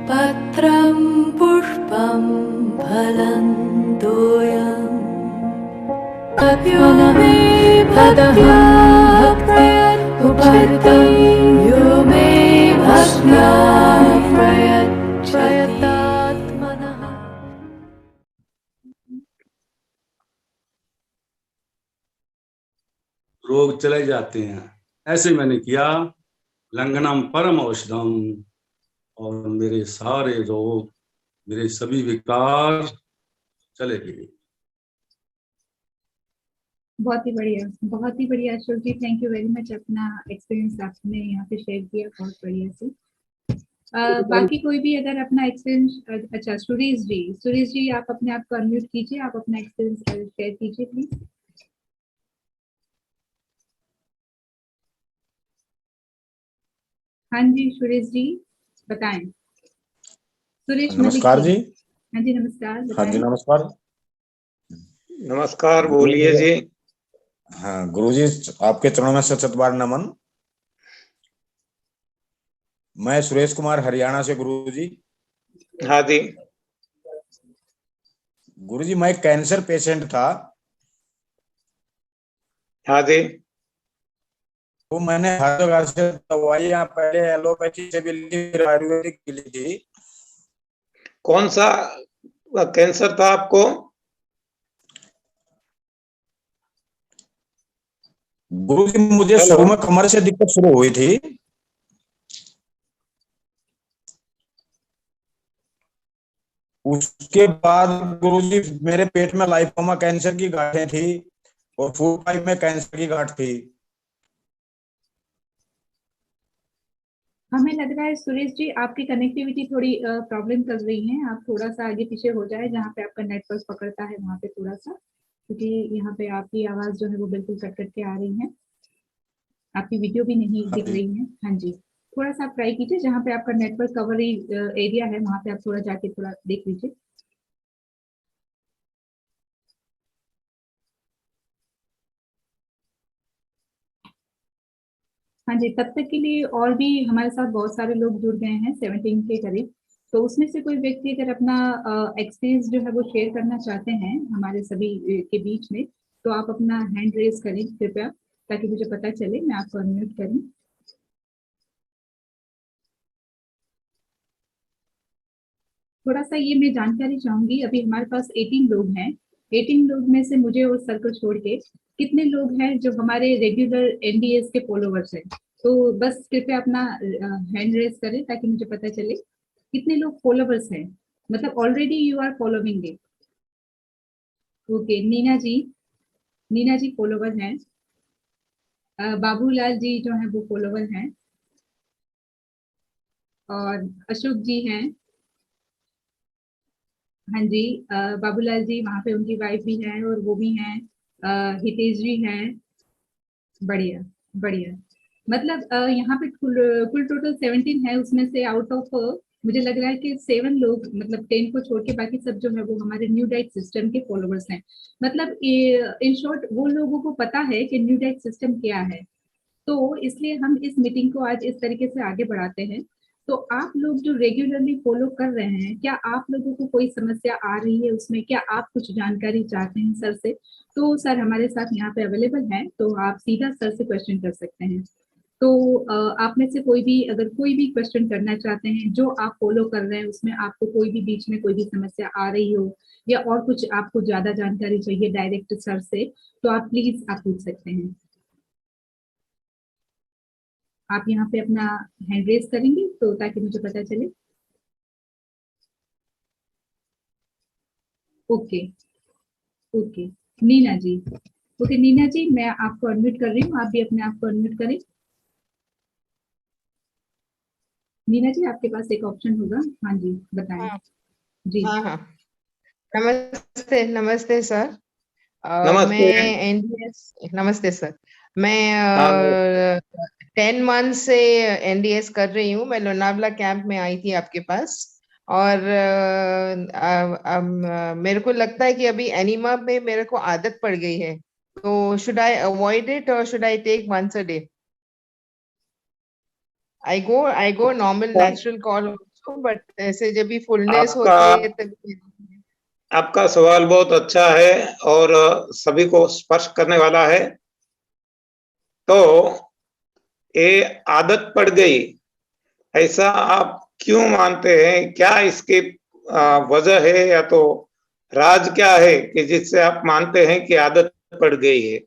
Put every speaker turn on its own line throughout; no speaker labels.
पत्रं पुष्पं फलं तोयम् यो मे भक्त्या प्रयच्छति यो मे भक्त्या प्रयच्छत्यात्मनः।
रोग चले जाते हैं। ऐसे मैंने किया, लंघनम परम औषधम, और मेरे सारे रोग, मेरे सभी विकार चले गए।
बहुत ही बढ़िया अशोक जी, थैंक यू वेरी मच। अपना एक्सपीरियंस आपने यहाँ पे शेयर किया बहुत बढ़िया से। बाकी कोई भी अगर अपना एक्सपीरियंस, अच्छा सुरेश जी आप अपने आप को अनम्यूट कीजिए, आप अपना एक्सपीरियंस शेयर कीजिए प्लीज। हाँ जी सुरेश जी बताएं। सुरेश
नमस्कार जी।
हाँ जी नमस्कार,
हाँ जी नमस्कार।
नमस्कार, बोलिए जी।
हाँ गुरुजी, आपके चरणों में सचत बार नमन। मैं सुरेश कुमार हरियाणा से गुरुजी।
हाँ जी।
गुरुजी मैं कैंसर पेशेंट था।
हाँ जी।
तो मैंने हर जगह से दवाइयाँ पहले एलोपैथी से भी ली, फिर आयुर्वेदिक की ली थी।
कौन सा कैंसर था आपको?
गुरुजी मुझे शुरू में कमर से दिक्कत शुरू हुई थी। उसके बाद गुरुजी मेरे पेट में लाइपोमा कैंसर की गांठें थी और फूड पाइप में कैंसर की गांठ थी।
हमें लग रहा है सुरेश जी आपकी कनेक्टिविटी थोड़ी प्रॉब्लम कर रही है। आप थोड़ा सा आगे पीछे हो जाए, जहाँ पे आपका नेटवर्क पकड़ता है वहाँ पे थोड़ा सा, क्योंकि यहाँ पे आपकी आवाज जो है वो बिल्कुल कट कट के आ रही है। आपकी वीडियो भी नहीं दिख रही है। हाँ जी, थोड़ा सा आप ट्राई कीजिए, जहाँ पे आपका नेटवर्क कवरी एरिया है वहाँ पे आप थोड़ा जाके थोड़ा देख लीजिए। हाँ जी, तब तक के लिए और भी हमारे साथ बहुत सारे लोग जुड़ गए हैं 17 के करीब। तो उसमें से कोई व्यक्ति अगर अपना एक्सपीरियंस जो है वो शेयर करना चाहते हैं हमारे सभी के बीच में, तो आप अपना हैंड रेज करें कृपया, ताकि मुझे पता चले, मैं आपको अनम्यूट करूं। थोड़ा सा ये मैं जानकारी चाहूंगी, अभी हमारे पास 18 लोग हैं। 18 लोग में से मुझे और सर को छोड़ के कितने लोग हैं जो हमारे रेगुलर एनडीएस के फॉलोवर्स हैं? तो बस कृपया अपना हैंड रेज करें ताकि मुझे पता चले कितने लोग फॉलोवर्स हैं, मतलब already you are following it. Okay, Neena ji follower हैं। बाबूलाल जी जो है वो फॉलोवर हैं, और अशोक जी हैं। हाँ जी, बाबूलाल जी वहाँ पे उनकी वाइफ भी है और वो भी हैं। हितेश जी हैं। बढ़िया बढ़िया। मतलब यहाँ पे कुल टोटल 17 है, उसमें से आउट ऑफ मुझे लग रहा है कि 7 लोग, मतलब 10 को छोड़ के बाकी सब जो है वो हमारे न्यू डाइट सिस्टम के फॉलोवर्स हैं। मतलब इन शॉर्ट वो लोगों को पता है कि न्यू डाइट सिस्टम क्या है। तो इसलिए हम इस मीटिंग को आज इस तरीके से आगे बढ़ाते हैं। तो आप लोग जो रेगुलरली फॉलो कर रहे हैं, क्या आप लोगों को कोई समस्या आ रही है उसमें? क्या आप कुछ जानकारी चाहते हैं सर से? तो सर हमारे साथ यहाँ पे अवेलेबल हैं, तो आप सीधा सर से क्वेश्चन कर सकते हैं। तो आप में से कोई भी अगर कोई भी क्वेश्चन करना चाहते हैं, जो आप फॉलो कर रहे हैं उसमें आपको कोई भी बीच में कोई भी समस्या आ रही हो, या और कुछ आपको ज्यादा जानकारी चाहिए डायरेक्ट सर से, तो आप प्लीज आप पूछ सकते हैं। आप यहाँ पे अपना हैंड रेज करेंगे तो ताकि मुझे पता चले। ओके ओके, नीना जी। ओके नीना जी, मैं आपको अनम्यूट कर रही हूँ, आप भी अपने आप को अनम्यूट करें। नीना जी आपके पास एक ऑप्शन होगा। हाँ जी बताएं।
हाँ
जी
हाँ हाँ। नमस्ते नमस्ते सर।
नमस्ते।
मैं एनडीएस, नमस्ते सर। मैं 10 मंथ से एनडीएस कर रही हूँ। मैं लोनावला कैंप में आई थी आपके पास, और मेरे को लगता है कि अभी एनीमा में मेरे को आदत पड़ गई है। तो शुड आई अवॉइड इट और should I take once a day? I go normal natural call also, but ऐसे जब भी fullness
आपका
होती है तभी।
आपका सवाल बहुत अच्छा है और सभी को स्पर्श करने वाला है। तो ये आदत पड़ गई, ऐसा आप क्यों मानते हैं? क्या इसकी वजह है या तो राज क्या है कि जिससे आप मानते हैं कि आदत पड़ गई है?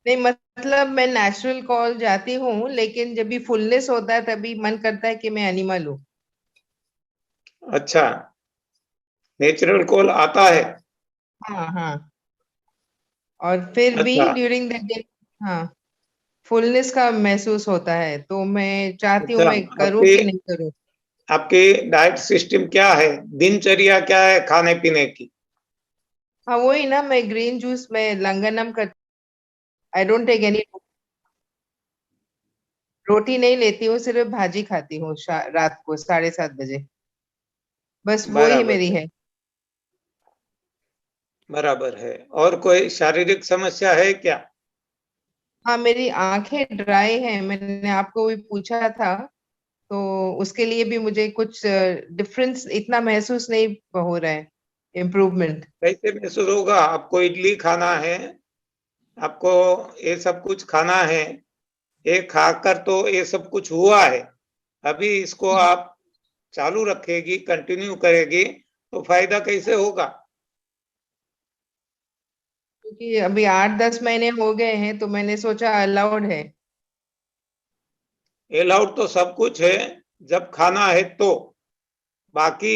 नहीं, मतलब मैं नेचुरल कॉल जाती हूँ, लेकिन जब भी फुलनेस होता है तभी मन करता है कि मैं एनिमल हूँ।
अच्छा, नेचुरल कॉल आता है।
हाँ हाँ, और फिर भी
अच्छा
ड्यूरिंग द डे, हाँ, फुलनेस का महसूस होता है, तो मैं चाहती हूँ
अच्छा,
मैं करूँ
आपकी
कि नहीं करूँ।
आपकी डाइट सिस्टम क्या है? दिनचर्या क्या है खाने पीने की?
हाँ वही ना, मैं ग्रीन जूस में लंगनम कर, आई डोंट टेक एनी, रोटी नहीं लेती हूँ, सिर्फ भाजी खाती हूँ रात को 7:30 बजे, बस वो ही
बराबर
मेरी
है,
है।
बराबर है। और कोई शारीरिक समस्या है क्या?
हाँ, मेरी आंखें ड्राई हैं, मैंने आपको भी पूछा था, तो उसके लिए भी मुझे कुछ डिफरेंस इतना महसूस नहीं हो रहा है, इम्प्रूवमेंट।
कैसे महसूस होगा? आपको इडली खाना है, आपको ये सब कुछ खाना है, ये खाकर तो ये सब कुछ हुआ है। अभी इसको आप चालू रखेगी, कंटिन्यू करेगी तो फायदा कैसे होगा?
क्योंकि अभी 8-10 महीने हो गए हैं, तो मैंने सोचा अलाउड है।
अलाउड तो सब कुछ है जब खाना है तो, बाकी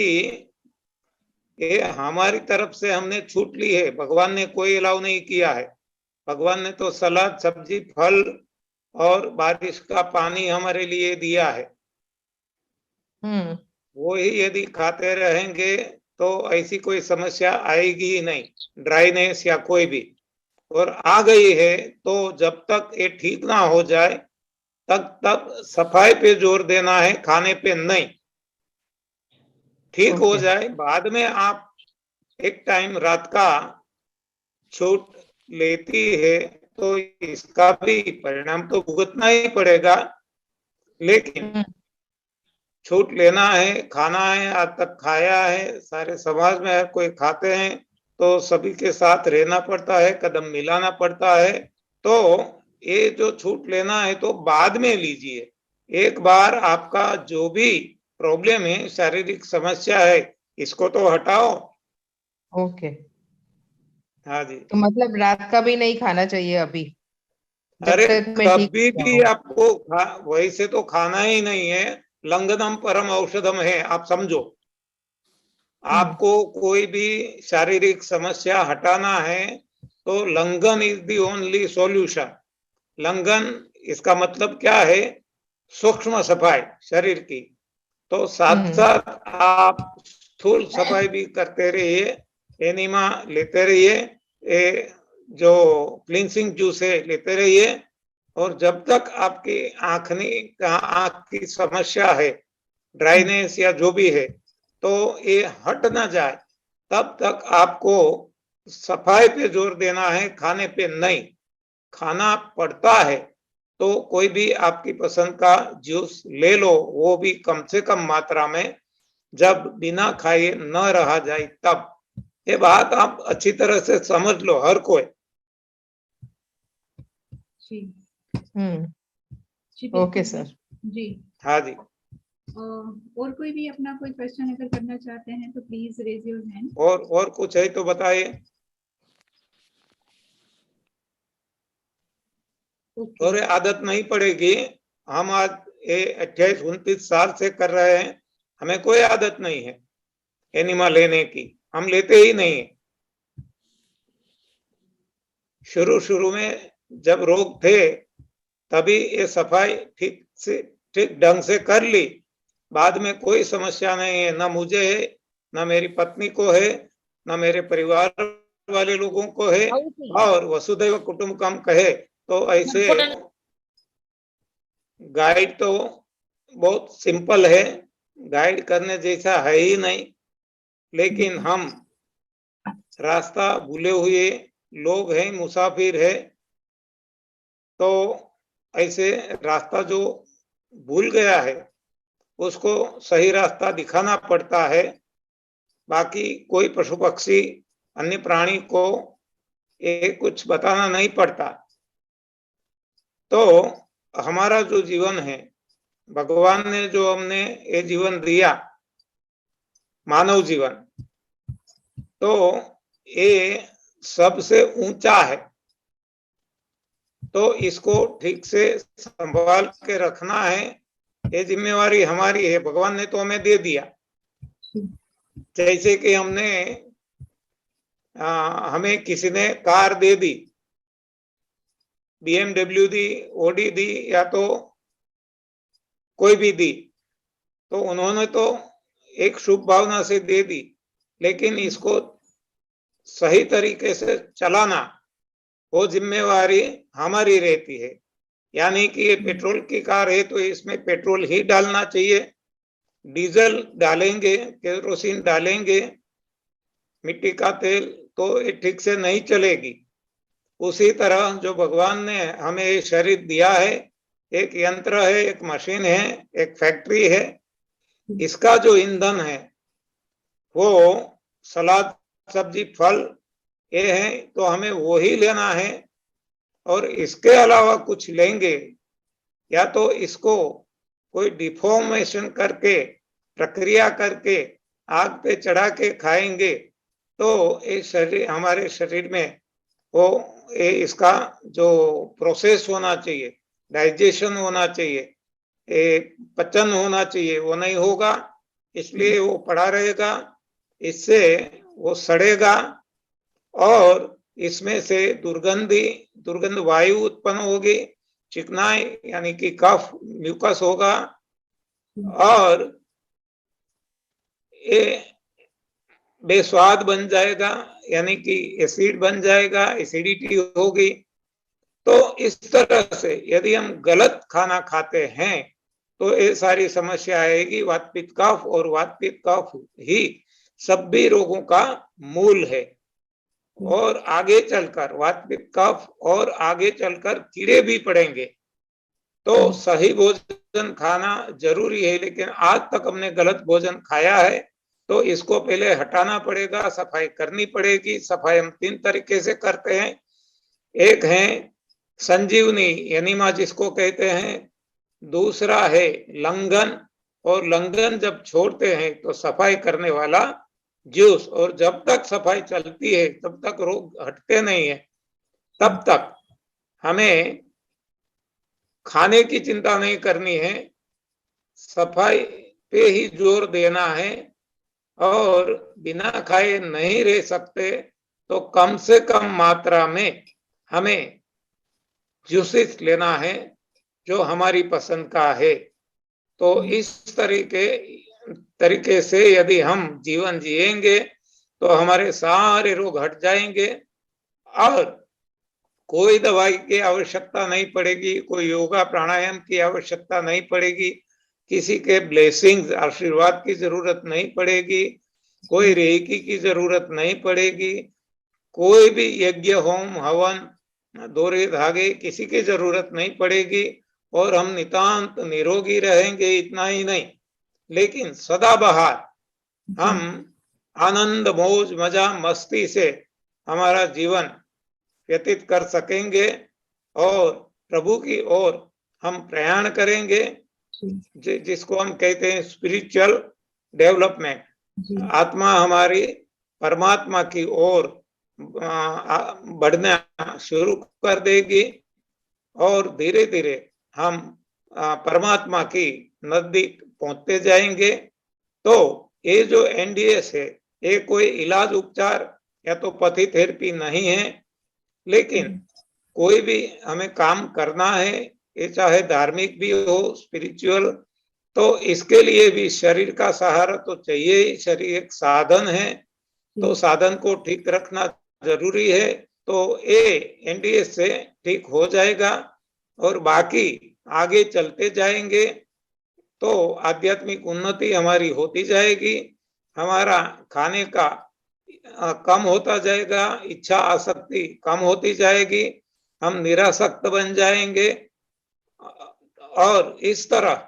ये हमारी तरफ से हमने छूट ली है, भगवान ने कोई अलाउ नहीं किया है। भगवान ने तो सलाद, सब्जी, फल और बारिश का पानी हमारे लिए दिया है।
हम्म।
वो ही यदि खाते रहेंगे तो ऐसी कोई समस्या आएगी ही नहीं, ड्राइनेस या कोई भी। और आ गई है तो जब तक ये ठीक ना हो जाए तब तक सफाई पे जोर देना है, खाने पे नहीं। ठीक हो
ओके।
जाए बाद में आप एक टाइम रात का छूट लेती है तो इसका भी परिणाम तो भुगतना ही पड़ेगा, लेकिन
हम्म।
छूट लेना है, खाना है, आज तक खाया है, सारे समाज में हर कोई खाते हैं तो सभी के साथ रहना पड़ता है, कदम मिलाना पड़ता है। तो ये जो छूट लेना है तो बाद में लीजिए। एक बार आपका जो भी प्रॉब्लम है, शारीरिक समस्या है, इसको तो हटाओ।
ओके,
हाँ जी।
तो मतलब रात का भी नहीं खाना चाहिए अभी, जब
अरे
तक मैं ठीक
कभी
हो
भी
जाऊं।
आपको वैसे तो खाना ही नहीं है, लंघनम परम औषधम है, आप समझो।
हम्म।
आपको कोई भी शारीरिक समस्या हटाना है तो लंघन इज दी ओनली सॉल्यूशन। लंघन इसका मतलब क्या है? सूक्ष्म सफाई शरीर की। तो साथ
हम्म।
साथ आप स्थूल सफाई भी करते रहिए, एनिमा लेते रहिए, ये जो क्लींसिंग जूस है लेते रहिए। और जब तक आपकी आंख की समस्या है, ड्राइनेस या जो भी है, तो ये हट ना जाए तब तक आपको सफाई पे जोर देना है, खाने पे नहीं। खाना पड़ता है तो कोई भी आपकी पसंद का जूस ले लो, वो भी कम से कम मात्रा में, जब बिना खाए न रहा जाए तब। ये बात आप अच्छी तरह से समझ लो हर कोई।
जी
हम्म।
जी बिल्कुल
ओके सर।
जी।
हाँ जी।
और कोई भी अपना कोई क्वेश्चन अगर करना चाहते हैं तो प्लीज रेज योर हैंड।
और कुछ है तो बताइए।
ओके।
और आदत नहीं पड़ेगी। हम आज ये 28-29 साल से कर रहे हैं, हमें कोई आदत नहीं है एनिमा लेने की, हम लेते ही नहीं है। शुरू शुरू में जब रोग थे तभी ये सफाई ठीक ढंग से कर ली, बाद में कोई समस्या नहीं है, ना मुझे है, ना मेरी पत्नी को है, ना मेरे परिवार वाले लोगों को है। और वसुधैव कुटुंबकम कहे तो ऐसे गाइड तो बहुत सिंपल है, गाइड करने जैसा है ही नहीं। लेकिन हम रास्ता भूले हुए लोग हैं, मुसाफिर है, तो ऐसे रास्ता जो भूल गया है उसको सही रास्ता दिखाना पड़ता है। बाकी कोई पशु पक्षी अन्य प्राणी को ये कुछ बताना नहीं पड़ता। तो हमारा जो जीवन है, भगवान ने जो हमने ये जीवन दिया, मानव जीवन, तो ये सबसे ऊंचा है। तो इसको ठीक से संभाल के रखना है, ये जिम्मेवारी हमारी है। भगवान ने तो हमें दे दिया। जैसे कि हमें किसी ने कार दे दी, BMW दी, OD दी, या तो कोई भी दी, तो उन्होंने तो एक शुभ भावना से दे दी, लेकिन इसको सही तरीके से चलाना वो जिम्मेवारी हमारी रहती है। यानी कि ये पेट्रोल की कार है तो इसमें पेट्रोल ही डालना चाहिए, डीजल डालेंगे, केरोसिन डालेंगे, मिट्टी का तेल, तो ये ठीक से नहीं चलेगी। उसी तरह जो भगवान ने हमें ये शरीर दिया है, एक यंत्र है, एक मशीन है, एक फैक्ट्री है, इसका जो ईंधन है वो सलाद, सब्जी, फल ये है, तो हमें वो ही लेना है। और इसके अलावा कुछ लेंगे या तो इसको कोई डिफॉर्मेशन करके, प्रक्रिया करके आग पे चढ़ा के खाएंगे, तो ये शरीर, हमारे शरीर में वो इसका जो प्रोसेस होना चाहिए, डाइजेशन होना चाहिए, पचन होना चाहिए, वो नहीं होगा, इसलिए वो पड़ा रहेगा, इससे वो सड़ेगा और इसमें से दुर्गंध वायु उत्पन्न होगी, चिकनाई यानी कि कफ, म्यूकस होगा, और ये बेस्वाद बन जाएगा, यानी कि एसिड बन जाएगा, एसिडिटी होगी। तो इस तरह से यदि हम गलत खाना खाते हैं तो ये सारी समस्या आएगी। वात पित्त कफ, और वात पित्त कफ ही सभी रोगों का मूल है। और आगे चलकर वात पित्त कफ और आगे चलकर कीड़े भी पड़ेंगे। तो सही भोजन खाना जरूरी है, लेकिन आज तक हमने गलत भोजन खाया है, तो इसको पहले हटाना पड़ेगा, सफाई करनी पड़ेगी। सफाई हम 3 तरीके से करते हैं। एक है संजीवनी एनीमा जिसको कहते हैं, दूसरा है लंघन, और लंघन जब छोड़ते हैं तो सफाई करने वाला जूस, और जब तक सफाई चलती है तब तक रोग हटते नहीं है। तब तक हमें खाने की चिंता नहीं करनी है, सफाई पे ही जोर देना है। और बिना खाए नहीं रह सकते तो कम से कम मात्रा में हमें जूसेस लेना है जो हमारी पसंद का है। तो इस तरीके से यदि हम जीवन जिएंगे तो हमारे सारे रोग हट जाएंगे और कोई दवाई की आवश्यकता नहीं पड़ेगी, कोई योगा प्राणायाम की आवश्यकता नहीं पड़ेगी, किसी के ब्लेसिंग्स, आशीर्वाद की जरूरत नहीं पड़ेगी, कोई रेकी की जरूरत नहीं पड़ेगी, कोई भी यज्ञ, होम, हवन, दोरे धागे किसी की जरूरत नहीं पड़ेगी, और हम नितांत निरोगी रहेंगे। इतना ही नहीं, लेकिन सदाबहार हम आनंद, मौज, मजा, मस्ती से हमारा जीवन व्यतीत कर सकेंगे और प्रभु की ओर हम प्रयाण करेंगे, जिसको हम कहते हैं स्पिरिचुअल डेवलपमेंट। आत्मा हमारी परमात्मा की ओर बढ़ना शुरू कर देगी और धीरे धीरे हम परमात्मा की नजदीक पहुंचते जाएंगे। तो ये जो NDS है, ये कोई इलाज, उपचार या तो पथी थेरेपी नहीं है, लेकिन कोई भी हमें काम करना है, ये चाहे धार्मिक भी हो, स्पिरिचुअल, तो इसके लिए भी शरीर का सहारा तो चाहिए। शरीर एक साधन है, तो साधन को ठीक रखना जरूरी है। तो ये NDS से ठीक हो जाएगा और बाकी आगे चलते जाएंगे तो आध्यात्मिक उन्नति हमारी होती जाएगी, हमारा खाने का कम होता जाएगा, इच्छा आसक्ति कम होती जाएगी, हम निरासक्त बन जाएंगे और इस तरह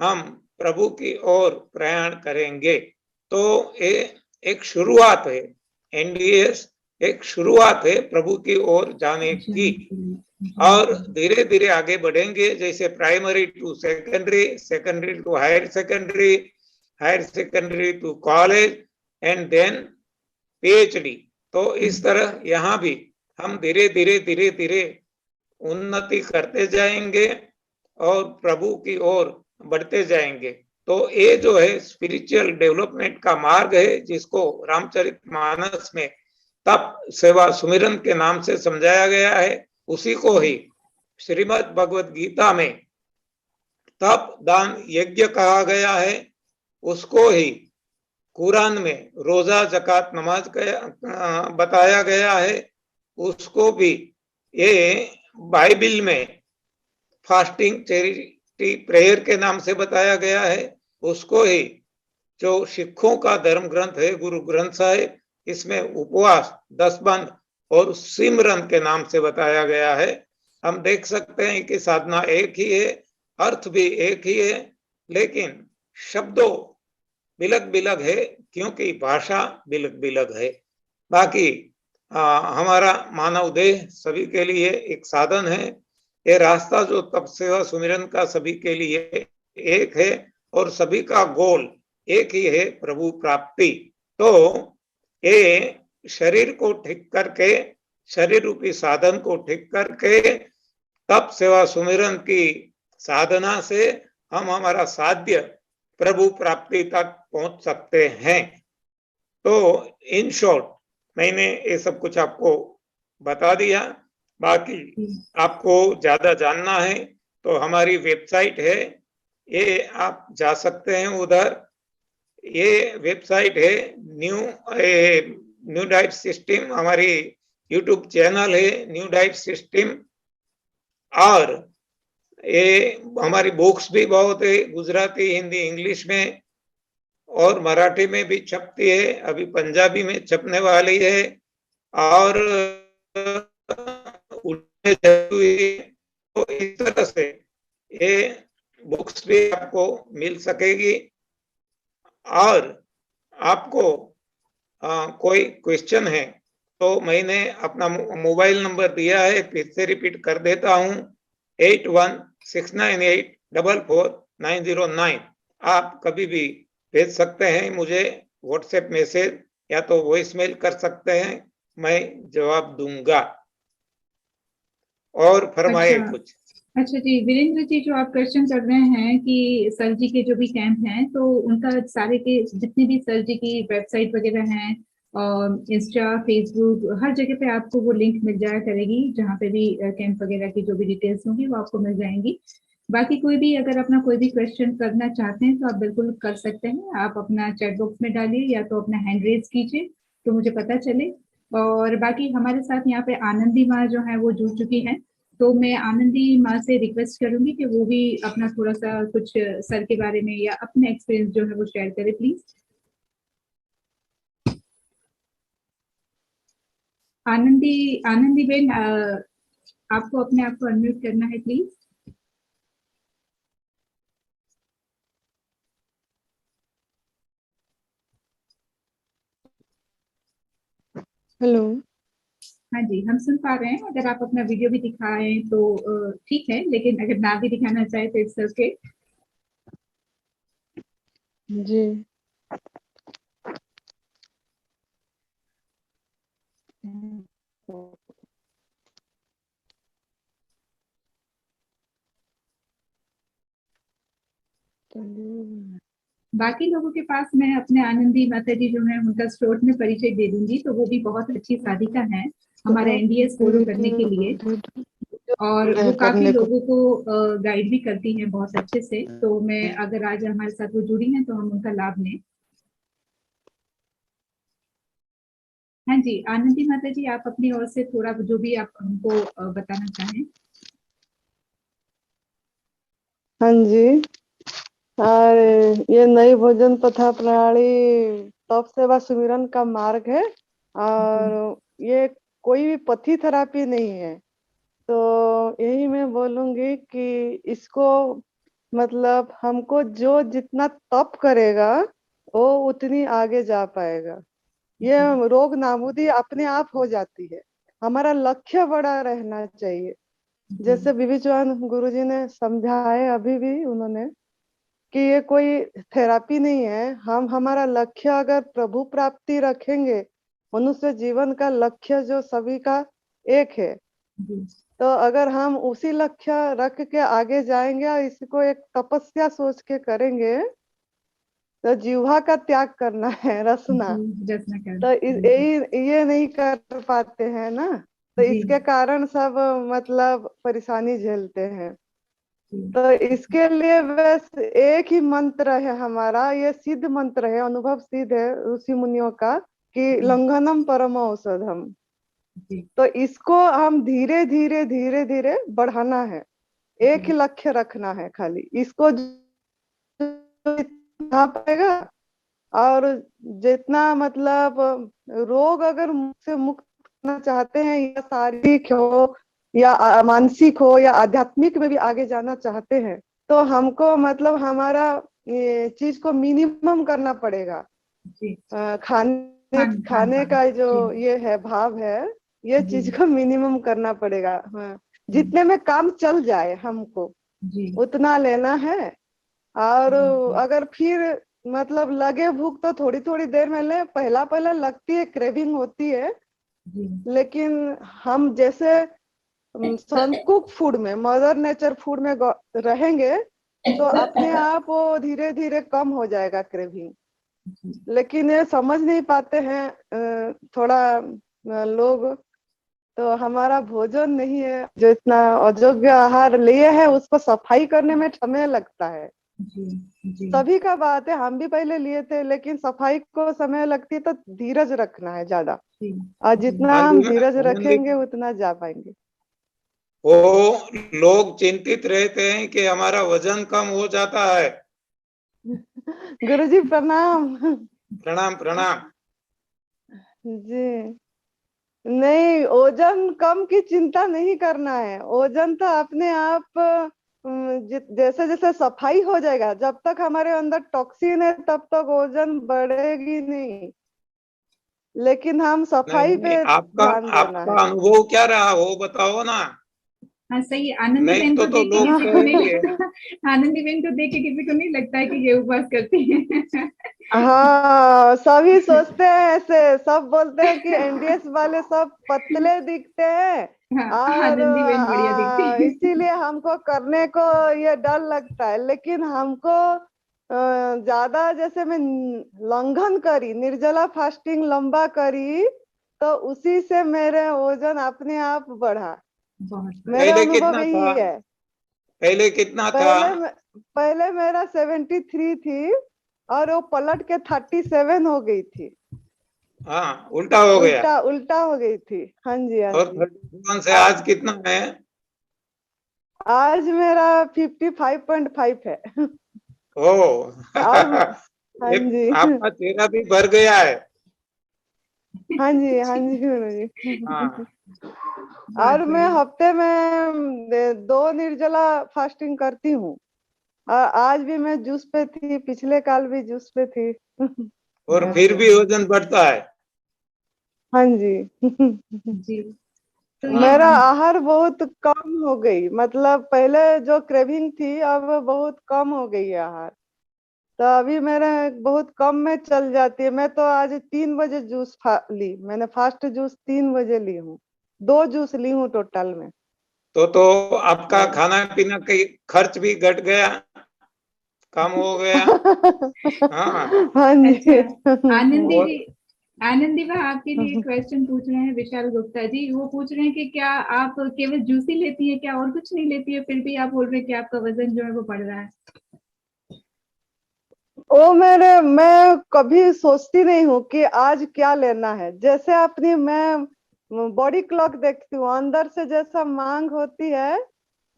हम प्रभु की ओर प्रयाण करेंगे। तो ये एक शुरुआत है, एनडीएस एक शुरुआत है प्रभु की ओर जाने की, और धीरे धीरे आगे बढ़ेंगे, जैसे primary to secondary, secondary to higher secondary, higher secondary to college and then PhD. तो इस तरह यहाँ भी हम धीरे धीरे उन्नति करते जाएंगे और प्रभु की ओर बढ़ते जाएंगे। तो ये जो है स्पिरिचुअल डेवलपमेंट का मार्ग है, जिसको रामचरितमानस में तप सेवा सुमिरन के नाम से समझाया गया है। उसी को ही श्रीमद् भगवत गीता में तप दान यज्ञ कहा गया है, उसको ही कुरान में रोजा जकात नमाज बताया गया है, उसको भी ये बाइबिल में फास्टिंग चैरिटी प्रेयर के नाम से बताया गया है, उसको ही जो सिखों का धर्म ग्रंथ है गुरु ग्रंथ साहिब, इसमें उपवास 10 बंद और सिमरन के नाम से बताया गया है। हम देख सकते हैं कि साधना एक ही है, अर्थ भी एक ही है, लेकिन शब्दों बिलग बिलग है, क्योंकि भाषा बिलग बिलग है। बाकी हमारा मानव देह सभी के लिए एक साधन है। ये रास्ता जो तप सेवा सुमिरन का सभी के लिए एक है, और सभी का गोल एक ही है, प्रभु प्राप्ति। तो ये शरीर को ठीक करके, शरीर रूपी साधन को ठीक करके तप सेवा सुमिरन की साधना से हम हमारा साध्य प्रभु प्राप्ति तक पहुंच सकते हैं। तो इन शॉर्ट मैंने ये सब कुछ आपको बता दिया। बाकी आपको ज्यादा जानना है तो हमारी वेबसाइट है, ये आप जा सकते हैं उधर। ये वेबसाइट है न्यू डाइट सिस्टम, हमारी यूट्यूब चैनल है न्यू डाइट सिस्टम, और ये हमारी बुक्स भी बहुत है, गुजराती, हिंदी, इंग्लिश में और मराठी में भी छपती है, अभी पंजाबी में छपने वाली है, और तो इस तरह से ये बुक्स भी आपको मिल सकेगी। और आपको कोई क्वेश्चन है तो मैंने अपना मोबाइल नंबर दिया है, फिर से रिपीट कर देता हूँ, 8169844909। आप कभी भी भेज सकते हैं मुझे व्हाट्सएप मैसेज, या तो वॉइस मेल कर सकते हैं, मैं जवाब दूंगा। और फरमाए कुछ।
अच्छा जी, वीरेंद्र जी, जो आप क्वेश्चन कर रहे हैं कि सर जी के जो भी कैंप हैं, तो उनका सारे के जितने भी सर जी की वेबसाइट वगैरह हैं और इंस्टा, फेसबुक, हर जगह पे आपको वो लिंक मिल जाया करेगी, जहाँ पे भी कैंप वगैरह की जो भी डिटेल्स होंगी वो आपको मिल जाएंगी। बाकी कोई भी अगर अपना कोई भी क्वेश्चन करना चाहते हैं तो आप बिल्कुल कर सकते हैं, आप अपना चैट बॉक्स में डालिए या तो अपना हैंड रेज कीजिए तो मुझे पता चले। और बाकी हमारे साथ यहाँ पे आनंदी माँ जो है वो जुड़ चुकी हैं, तो मैं आनंदी माँ से रिक्वेस्ट करूंगी कि वो भी अपना थोड़ा सा कुछ सर के बारे में या अपने एक्सपीरियंस जो है वो शेयर करे प्लीज। आनंदी बेन, आपको अपने आप को अनम्यूट करना है प्लीज।
हेलो।
हाँ जी, हम सुन पा रहे हैं। अगर आप अपना वीडियो भी दिखाएं तो ठीक है, लेकिन अगर ना भी दिखाना चाहे तो इट्स ओके।
जी।
बाकी लोगों के पास मैं अपने आनंदी माता जी जो है उनका शॉर्ट में परिचय दे दूंगी, तो वो भी बहुत अच्छी साधिका है हमारा एनडीएस फॉलो करने के लिए, और वो काफी लोगों को गाइड भी करती हैं बहुत अच्छे से। तो मैं अगर आज हमारे साथ वो जुड़ी हैं तो हम उनका लाभ लें। हाँ जी, आनंदी माता जी, आप अपनी ओर से थोड़ा जो भी आप हमको बताना चाहें।
हाँ जी। और ये नई भोजन तथा प्रणाली तप सेवा सुमिरन का मार्ग है, और ये कोई भी पथी थेरापी नहीं है। तो यही मैं बोलूंगी कि इसको मतलब हमको जो जितना तप करेगा वो उतनी आगे जा पाएगा। ये रोग नाबूदी अपने आप हो जाती है। हमारा लक्ष्य बड़ा रहना चाहिए। जैसे बीबी चौहान गुरुजी ने समझाए अभी भी उन्होंने कि ये कोई थेरापी नहीं है। हम हमारा लक्ष्य अगर प्रभु प्राप्ति रखेंगे, मनुष्य जीवन का लक्ष्य जो सभी का एक है, तो अगर हम उसी लक्ष्य रख के आगे जाएंगे और इसको एक तपस्या सोच के करेंगे, तो जीवा का त्याग करना है, रसना। तो यही ये नहीं कर पाते हैं ना, तो इसके कारण सब मतलब परेशानी झेलते हैं। तो इसके लिए बस एक ही मंत्र है हमारा, ये सिद्ध मंत्र है, अनुभव सिद्ध है ऋषि मुनियों का, कि लंघनम परम औषधम। तो इसको हम धीरे धीरे धीरे धीरे बढ़ाना है। एक ही लक्ष्य रखना है खाली, इसको जितना पाएगा और जितना मतलब रोग अगर से मुक्त करना चाहते हैं, या शारीरिक हो या मानसिक हो या आध्यात्मिक में भी आगे जाना चाहते हैं, तो हमको मतलब हमारा ये चीज को मिनिमम करना पड़ेगा। खाने का जो ये है भाव है, ये चीज को मिनिमम करना पड़ेगा। हाँ, जितने में काम चल जाए हमको उतना लेना है। और अगर फिर मतलब लगे भूख तो थोड़ी थोड़ी देर में ले, पहला पहला लगती है, क्रेविंग होती है, लेकिन हम जैसे कुक फूड में, मदर नेचर फूड में रहेंगे तो अपने आप वो धीरे धीरे कम हो जाएगा क्रेविंग। लेकिन ये समझ नहीं पाते हैं थोड़ा लोग, तो हमारा भोजन नहीं है, जो इतना अयोग्य आहार लिए है उसको सफाई करने में समय लगता है। सभी का बात है, हम भी पहले लिए थे, लेकिन सफाई को समय लगती है, तो धीरज रखना है ज्यादा, और जितना हम धीरज रखेंगे उतना जा पाएंगे।
वो लोग चिंतित रहते हैं कि हमारा वजन कम हो जाता है।
गुरुजी प्रणाम।
प्रणाम प्रणाम।
जी नहीं, ओजन कम की चिंता नहीं करना है, ओजन तो अपने आप जैसे जैसे सफाई हो जाएगा, जब तक हमारे अंदर टॉक्सिन है तब तक ओजन बढ़ेगी नहीं, लेकिन हम सफाई पे
आपका
ध्यान देना
आपका
है।
अनुभव क्या रहा वो बताओ ना।
हाँ सही है। आनंदी
नहीं
बहन
तो
को देख के
लोग
किसी को नहीं
कहेंगे।
लगता, आनंदी बहन को देख के किसी को नहीं लगता है कि ये उपवास करती है।
हाँ, सभी सोचते हैं ऐसे, सब बोलते हैं कि एनडीएस वाले सब पतले दिखते हैं,
हाँ,
और
आनंदी बहन बढ़िया दिखती है।
इसीलिए हमको करने को ये डर लगता है। लेकिन हमको ज्यादा, जैसे मैं लंघन करी, निर्जला फास्टिंग लंबा करी, तो उसी से मेरे वजन अपने आप बढ़ा। मेरा
पहले
अनुभव
कितना
यही
था?
है।
पहले कितना था?
पहले मेरा 73 थी, और वो पलट के 37 हो गई थी।
हाँ, उल्टा हो गया।
उल्टा हो गई थी। हाँ जी, हाँ
और
जी।
31 से आज कितना है?
आज मेरा 55.5 है।
ओ
और हाँ जी,
आपका चेहरा भी भर गया है।
हाँ जी, हाँ जी गुरु जी।
हाँ।
और मैं हफ्ते में 2 निर्जला फास्टिंग करती हूँ, और आज भी मैं जूस पे थी, पिछले काल भी जूस पे थी।
और फिर भी वजन बढ़ता है।
हाँ जी।
जी तो
मेरा आहार बहुत कम हो गई, मतलब पहले जो क्रेविंग थी अब बहुत कम हो गई है आहार, तो अभी मेरा बहुत कम में चल जाती है। मैं तो आज 3 बजे जूस ली, मैंने फास्ट जूस 3 बजे ली हूँ, 2 जूस ली हूँ टोटल में।
तो आपका खाना पीना का खर्च भी घट गया, कम हो गया। हाँ।
हाँ जी।
अच्छा, आनंदी
और
जी, आनंदी बा आपके लिए क्वेश्चन पूछ रहे हैं विशाल गुप्ता जी। वो पूछ रहे हैं कि क्या आप केवल जूस ही लेती है, क्या और कुछ नहीं लेती है, फिर भी आप बोल रहे हैं कि आपका वजन जो है वो बढ़ रहा है।
मैं कभी सोचती नहीं हूँ कि आज क्या लेना है। जैसे अपनी मैं बॉडी क्लॉक देखती हूँ, अंदर से जैसा मांग होती है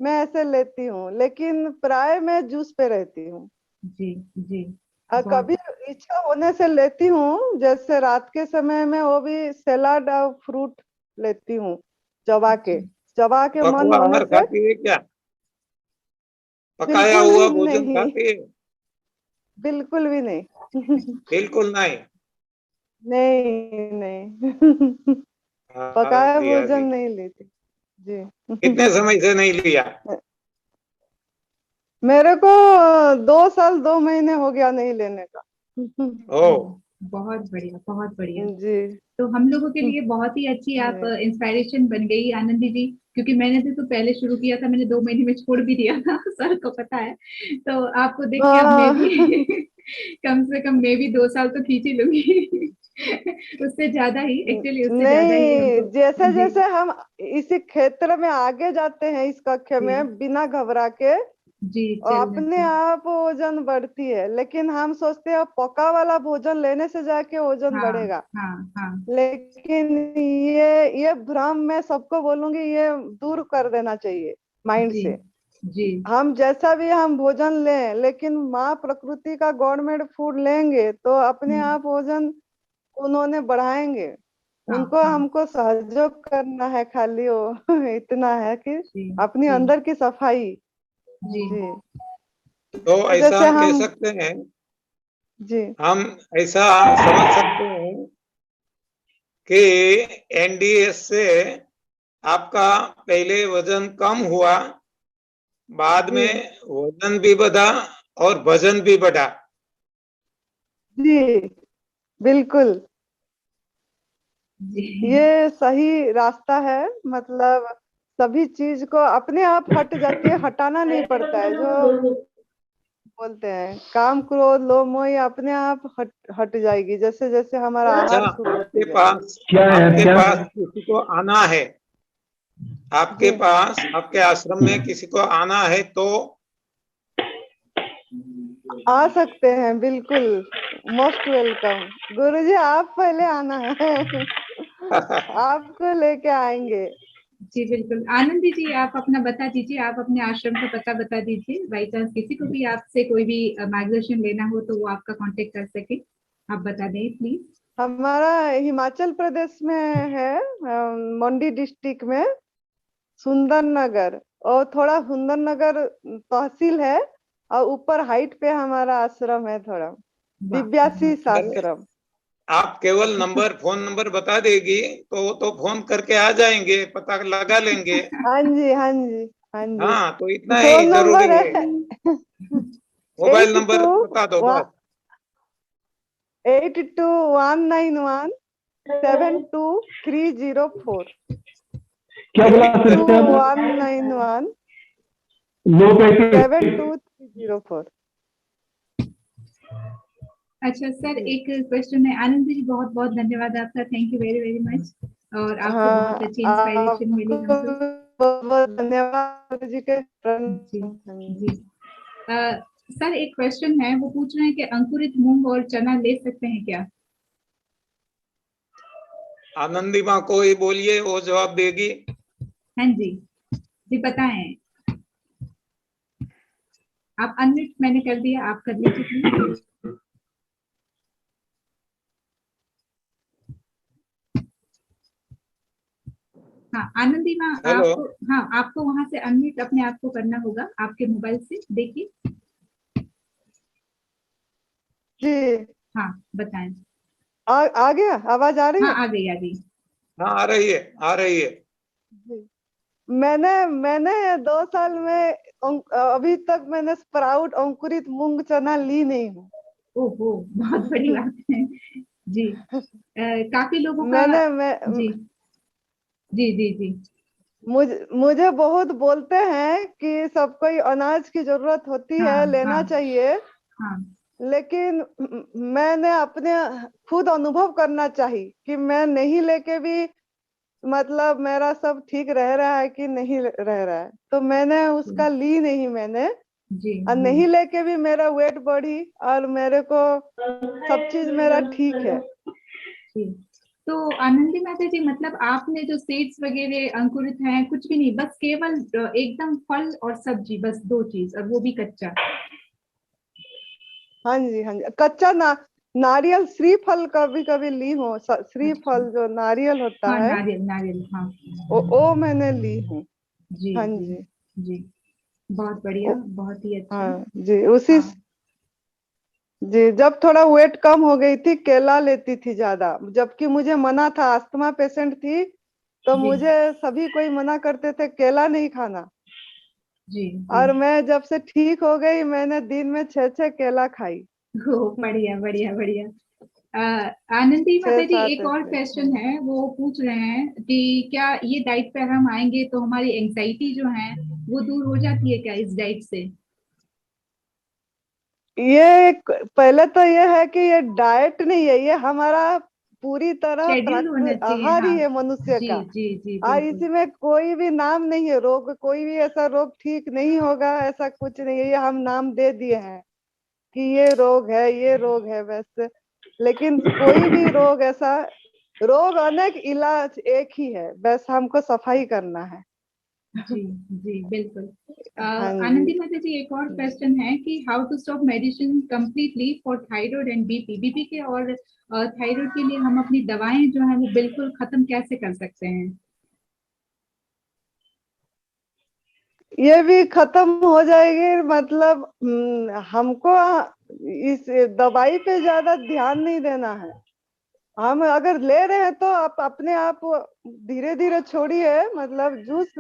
मैं ऐसे लेती हूँ, लेकिन प्राय मैं जूस पे रहती हूँ।
जी जी।
कभी इच्छा होने से लेती हूँ, जैसे रात के समय में वो भी सलाद और फ्रूट लेती हूँ, चबा के मन
पकवा
होने
आहार
से।
खाती है क्या? पकाया
बिल्कुल
हुआ
भी
भोजन
नहीं।
खाती है?
बिल्कुल भी नहीं।
बिल्कुल नहीं।
नहीं नहीं।
हाँ
पकाया
जी, हाँ
भोजन
जी।
नहीं लेती जी।
कितने समय से नहीं लिया?
मेरे को 2 साल 2 महीने हो गया नहीं लेने का।
ओ,
बहुत बढ़िया, बहुत बढ़िया।
जी
तो हम लोगों के लिए बहुत ही अच्छी आप
जी।
इंस्पायरेशन बन गई आनंदी जी, क्योंकि मैंने तो पहले शुरू किया था, मैंने 2 महीने में छोड़ भी दिया था। सर को पता है। तो आपको देख के अब मैं भी कम से कम मैं भी 2 साल तो खींच ही लूंगी। उससे ज्यादा ही, एक्चुअली उससे ज्यादा ही
नहीं,
हमको।
जैसे
जी
जैसे हम इसी क्षेत्र में आगे जाते हैं इस कक्षा
जी
में बिना घबरा के,
जी,
और
चलना
अपने
चाहिए।
आप वजन बढ़ती है। लेकिन हम सोचते हैं पका वाला भोजन लेने से जाके वजन
हाँ
बढ़ेगा।
हाँ हाँ।
लेकिन ये भ्रम मैं सबको बोलूंगी, ये दूर कर देना चाहिए माइंड
जी
से।
जी
हम जैसा भी हम भोजन लें, लेकिन माँ प्रकृति का गवर्नमेंट फूड लेंगे तो अपने आप वजन उन्होंने बढ़ाएंगे।
हाँ
उनको
हाँ।
हमको सहयोग करना है, खाली वो इतना है कि
जी
अपनी
जी
अंदर की सफाई।
जी
जी।
तो ऐसा
जैसे
हम कह
हम
सकते हैं,
जी
हम ऐसा समझ सकते हैं कि एनडीएस से आपका पहले वजन कम हुआ, बाद
जी
में वजन भी बढ़ा और वजन भी बढ़ा।
जी बिल्कुल,
जी
ये सही रास्ता है। मतलब सभी चीज को अपने आप हट जाती है, हटाना नहीं पड़ता है। जो बोलते हैं काम क्रोध लोभ मोह, ये अपने आप हट जाएगी जैसे जैसे हमारा
अच्छा,
आहार शुरू
आपके
होती जाएगी।
पास आपके पास किसी को आना है, आपके
जी
पास आपके आश्रम में किसी को आना है तो
आ सकते हैं, बिल्कुल मोस्ट वेलकम। गुरुजी आप पहले आना है। आपको लेके आएंगे।
जी बिल्कुल। आनंदी जी, आप अपना बता दीजिए, आप अपने आश्रम का पता बता दीजिए, बाई चांस किसी को भी आपसे कोई भी मार्गदर्शन लेना हो तो वो आपका कांटेक्ट कर सके। आप बता दें प्लीज।
हमारा हिमाचल प्रदेश में है, मंडी डिस्ट्रिक्ट में सुंदर नगर, और थोड़ा सुंदर नगर तहसील है, और ऊपर हाइट पे हमारा आश्रम है थोड़ा,
वाह।
दिव्याशीष
अरे,
आश्रम।
आप केवल फोन नंबर बता देगी तो वो तो फोन करके आ जाएंगे, पता लगा लेंगे।
हाँ जी हाँ जी हाँ जी।
हाँ, तो इतना ही
फोन
जरूरी
नंबर
है।
है
मोबाइल
82
नंबर बता दो बस।
8219172304।
क्या बोला सर?
8219172304।
लो पैकेट।
अच्छा सर, एक क्वेश्चन है। आनंद जी, बहुत बहुत धन्यवाद आपका, thank you very very much. और आपसे बहुत
हाँ,
अच्छी इंस्पायरेशन मिली
आपको
हमको।
बहुत बहुत धन्यवाद जी के
जी जी। सर एक क्वेश्चन है, वो पूछ रहे हैं कि अंकुरित मूंग और चना ले सकते हैं क्या?
आनंदी माँ को ही बोलिए, वो जवाब देगी।
हाँ जी जी, बताएं। आप अनम्यूट मैंने कर दिया, आप कर लीजिए प्लीज। हाँ आनंदी माँ,
हेलो।
आपको, हाँ आपको वहां से अनम्यूट अपने आप को करना होगा, आपके मोबाइल से देखिए।
जी।
हाँ बताएं।
आ गया, आवाज आ रही
हाँ
है?
आ गई आ गई।
हाँ, आ रही है, आ रही है।
जी। मैंने मैंने 2 साल में अभी तक मैंने स्प्राउट अंकुरित मूंग चना ली नहीं हूँ।
ओहो, बहुत बड़ी बात है। जी। काफी लोगों का।
मैं
जी जी जी जी
मुझे बहुत बोलते हैं कि सबको ही अनाज की जरूरत होती
हाँ
है, लेना
हाँ
चाहिए।
हाँ
लेकिन मैंने अपने खुद अनुभव करना चाहिए कि मैं नहीं लेके भी मतलब मेरा सब ठीक रह रहा है कि नहीं रह रहा है, तो मैंने उसका ली नहीं मैंने।
जी
और
जी
नहीं लेके भी मेरा वेट बढ़ी, और मेरे को सब चीज मेरा ठीक है।
जी। तो आनंदी माता जी, मतलब आपने जो सीड्स वगैरह अंकुरित हैं, कुछ भी नहीं, बस केवल एकदम फल और सब्जी, बस 2 चीज, और वो भी कच्चा।
हाँ जी हाँ जी, कच्चा नारियल श्रीफल कभी कभी ली हूँ।
अच्छा।
श्रीफल जो नारियल होता
हाँ
है,
नारियल नारियल, हाँ।
वो मैंने ली हूँ।
जी
हाँ
जी
जी।
जी। बहुत बढ़िया, बहुत ही अच्छा।
हाँ जी, उसी
हाँ,
जी, जब थोड़ा वेट कम हो गई थी केला लेती थी ज्यादा, जबकि मुझे मना था, अस्थमा पेशेंट थी, तो
जी
मुझे सभी कोई मना करते थे केला नहीं खाना।
जी जी।
और मैं जब से ठीक हो गई मैंने दिन में 6 केला खाई।
ओ, बढ़िया बढ़िया बढ़िया। आनंदी माता जी,
6-7
एक और
ऐसे।
क्वेश्चन है, वो पूछ रहे हैं कि क्या ये डाइट पे हम आएंगे तो हमारी एंजाइटी जो है वो दूर हो जाती है क्या इस डाइट से?
पहले तो ये है कि ये डाइट नहीं है, ये हमारा पूरी तरह
शेड्यूल होना
प्राकृतिक
चाहिए,
आहार ही
हाँ।
है मनुष्य
जी
का।
जी जी,
और
बिल्कुल।
इसमें कोई भी नाम नहीं है रोग, कोई भी ऐसा रोग ठीक नहीं होगा, ऐसा कुछ नहीं है। ये हम नाम दे दिए हैं कि ये रोग है, ये रोग है, बस। लेकिन कोई भी रोग ऐसा, रोग अनेक, इलाज एक ही है, बस हमको सफाई करना है।
जी जी, बिल्कुल।
हाँ जी।
आनंदी माता जी, एक और क्वेश्चन है कि how to stop medicine completely for thyroid and BP. BP के और थायराइड के लिए हम अपनी दवाएं जो है वो बिल्कुल खत्म कैसे कर सकते हैं?
ये भी खत्म हो जाएगी, मतलब हमको इस दवाई पे ज्यादा ध्यान नहीं देना है। हम अगर ले रहे हैं तो आप अपने आप धीरे धीरे छोड़िए, मतलब जूस,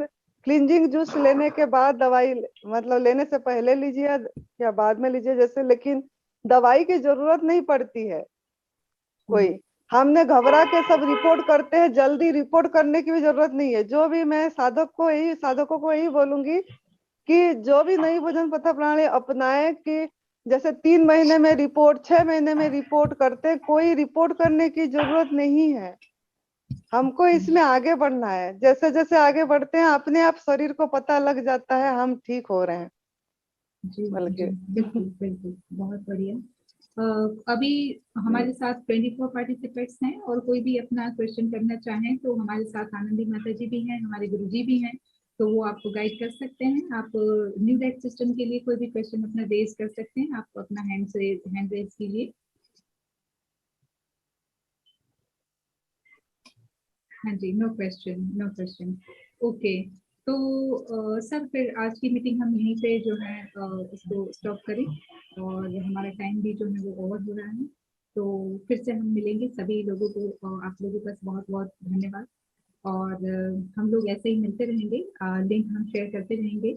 क्लिंजिंग जूस लेने के बाद दवाई, मतलब लेने से पहले लीजिए या बाद में लीजिए जैसे, लेकिन दवाई की जरूरत नहीं पड़ती है कोई। हमने घबरा के सब रिपोर्ट करते हैं, जल्दी रिपोर्ट करने की भी जरूरत नहीं है। जो भी मैं साधकों को यही बोलूंगी कि जो भी नई भोजन पथा प्रणाली अपनाए, कि जैसे 3 महीने में रिपोर्ट, 6 महीने में रिपोर्ट करते, कोई रिपोर्ट करने की जरूरत नहीं है। हमको इसमें आगे बढ़ना है, जैसे जैसे आगे बढ़ते हैं अपने आप शरीर को पता लग जाता है हम ठीक हो रहे हैं।
जी जी,
बल्कि
बिल्कुल बिल्कुल, बहुत बढ़िया। अभी हमारे साथ 24 पार्टिसिपेंट्स हैं, और कोई भी अपना क्वेश्चन करना चाहें तो हमारे साथ आनंदी माता जी भी हैं, हमारे गुरु जी भी हैं, तो वो आपको गाइड कर सकते हैं। आप न्यू डाइट सिस्टम के लिए कोई भी क्वेश्चन अपना रेज कर सकते हैं। आप अपना हैंड रेज कीजिए। हाँ जी, no question, no question. Okay, तो सर फिर आज की मीटिंग हम यहीं पे जो है इसको स्टॉप करें, और हमारा टाइम भी जो है वो ओवर हो रहा है। तो फिर से हम मिलेंगे। सभी लोगों को आप लोगों का बहुत बहुत धन्यवाद। और हम लोग ऐसे ही मिलते रहेंगे, लिंक हम शेयर करते रहेंगे।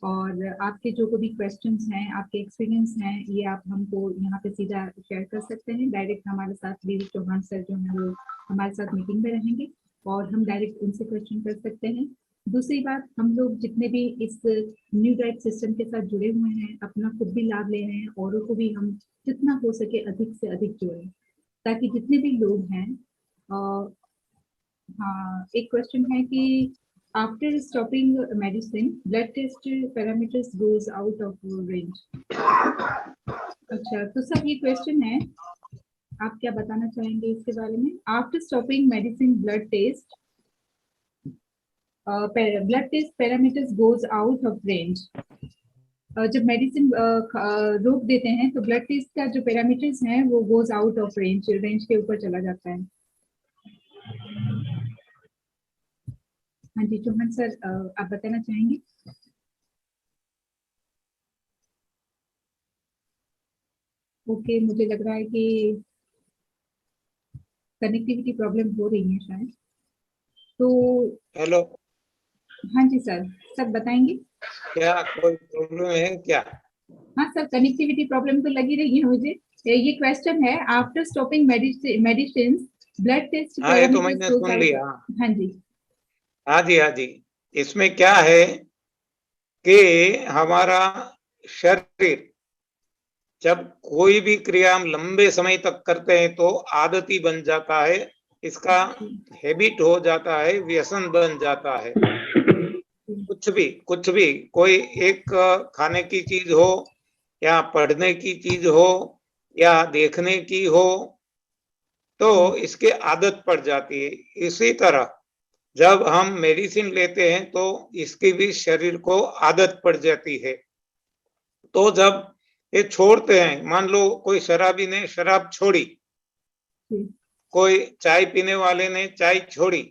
और आपके जो भी क्वेश्चंस हैं, आपके एक्सपीरियंस हैं, ये आप हमको यहाँ पे सीधा शेयर कर सकते हैं डायरेक्ट। हमारे साथ वीर चौहान सर जो है वो हमारे साथ मीटिंग में रहेंगे, और हम डायरेक्ट उनसे क्वेश्चन कर सकते हैं। दूसरी बात, हम लोग जितने भी इस न्यू डाइट सिस्टम के साथ जुड़े हुए हैं, अपना खुद भी लाभ ले रहे हैं, औरों को भी हम जितना हो सके अधिक से अधिक जोड़ें, ताकि जितने भी लोग हैं। हाँ, एक क्वेश्चन है कि after stopping medicine blood test parameters goes out of range. अच्छा, तो सर ये क्वेश्चन है, आप क्या बताना चाहेंगे इसके बारे में? After stopping medicine blood test parameters goes out of range. जब मेडिसिन रोक देते हैं तो ब्लड टेस्ट का जो पैरामीटर्स हैं वो गोज आउट ऑफ रेंज के ऊपर चला जाता है। हाँ जी, चौहान सर, आप बताना चाहेंगे? ओके, मुझे लग रहा है कि कनेक्टिविटी प्रॉब्लम हो रही है शायद। तो
हेलो,
हाँ जी सर, सब बताएंगे?
क्या कोई प्रॉब्लम है क्या?
हाँ सर, कनेक्टिविटी प्रॉब्लम तो लगी रही है मुझे। ये क्वेश्चन है, after stopping medicine blood test
हाँ, ये तो मैंने सुन लिया।
हाँ जी।
हाँ जी, हाँ जी। इसमें क्या है कि हमारा शरीर जब कोई भी क्रिया हम लंबे समय तक करते हैं तो आदती बन जाता है, इसका हैबिट हो जाता है, व्यसन बन जाता है। कुछ भी कोई एक खाने की चीज हो, या पढ़ने की चीज हो, या देखने की हो, तो इसके आदत पड़ जाती है। इसी तरह जब हम मेडिसिन लेते हैं तो इसकी भी शरीर को आदत पड़ जाती है। तो जब ये छोड़ते हैं, मान लो कोई शराबी ने शराब छोड़ी, कोई चाय पीने वाले ने चाय छोड़ी,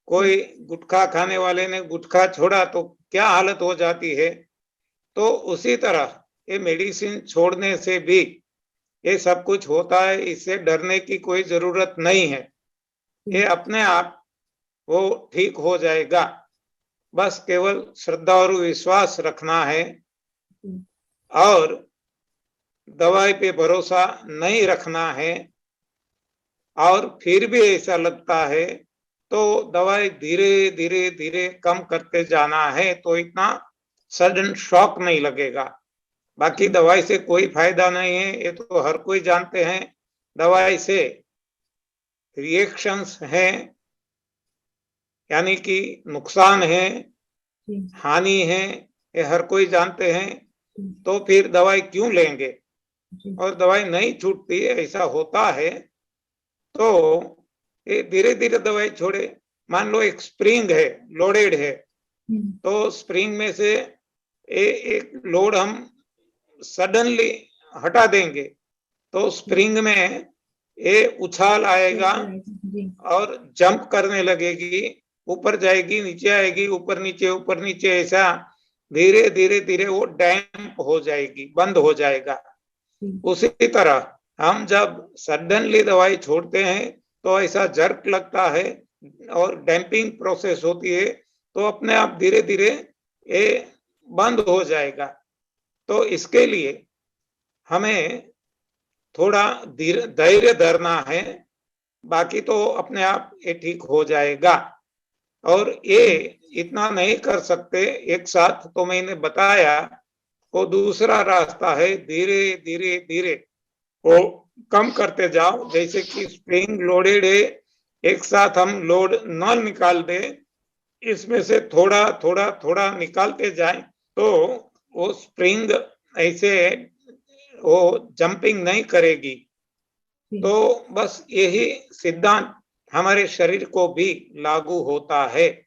कोई गुटखा खाने वाले ने गुटखा छोड़ा, तो क्या हालत हो जाती है। तो उसी तरह ये मेडिसिन छोड़ने से भी ये सब कुछ होता है, इससे डरने की कोई जरूरत नहीं है, ये अपने आप वो ठीक हो जाएगा। बस केवल श्रद्धा और विश्वास रखना है और दवाई पे भरोसा नहीं रखना है। और फिर भी ऐसा लगता है तो दवाई धीरे धीरे धीरे कम करते जाना है, तो इतना सडन शॉक नहीं लगेगा। बाकी दवाई से कोई फायदा नहीं है, ये तो हर कोई जानते हैं। दवाई से रिएक्शंस हैं, यानी कि नुकसान है, हानि है, ये हर कोई जानते हैं। तो फिर दवाई क्यों लेंगे? और दवाई नहीं छूटती, ऐसा होता है तो ये धीरे धीरे दवाई छोड़े। मान लो एक स्प्रिंग है, लोडेड है, तो स्प्रिंग में से एक लोड हम सडनली हटा देंगे तो स्प्रिंग में ये उछाल आएगा और जंप करने लगेगी, ऊपर जाएगी, नीचे आएगी, ऊपर नीचे, ऐसा धीरे धीरे धीरे वो डैम्प हो जाएगी, बंद हो जाएगा। उसी तरह हम जब सडनली दवाई छोड़ते हैं तो ऐसा जर्क लगता है और डैम्पिंग प्रोसेस होती है, तो अपने आप धीरे धीरे ये बंद हो जाएगा। तो इसके लिए हमें थोड़ा धैर्य धरना है, बाकी तो अपने आप ये ठीक हो जाएगा। और ये इतना नहीं कर सकते एक साथ, तो मैंने बताया वो दूसरा रास्ता है, धीरे धीरे धीरे वो कम करते जाओ। जैसे कि स्प्रिंग लोडेड है, एक साथ हम लोड न निकाल दे, इसमें से थोड़ा थोड़ा थोड़ा निकालते जाए तो वो स्प्रिंग ऐसे वो जंपिंग नहीं करेगी। तो बस यही सिद्धांत हमारे शरीर को भी लागू होता है।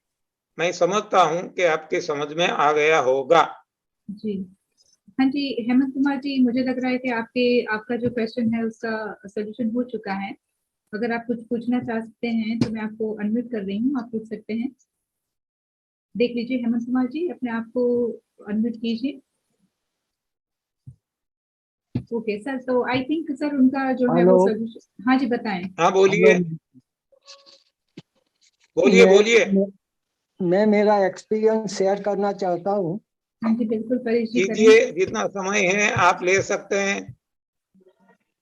मैं समझता हूं कि आपके समझ में आ गया होगा।
जी हाँ जी, हेमंत कुमार जी, मुझे लग रहा है कि आपका जो क्वेश्चन है उसका सोल्यूशन हो चुका है। अगर आप कुछ पूछना चाहते हैं तो मैं आपको अनम्यूट कर रही हूँ, आप पूछ सकते हैं। देख लीजिए हेमंत कुमार जी, अपने आप को अनम्यूट कीजिए। ओके सर, तो आई थिंक सर उनका जो है वो सोल्यूशन। हाँ जी बताएं।
हाँ बोलिए बोलिए।
मैं मेरा एक्सपीरियंस शेयर करना चाहता हूँ।
हाँ जी बिल्कुल, परेश जी
कीजिए, जितना समय है आप ले सकते हैं।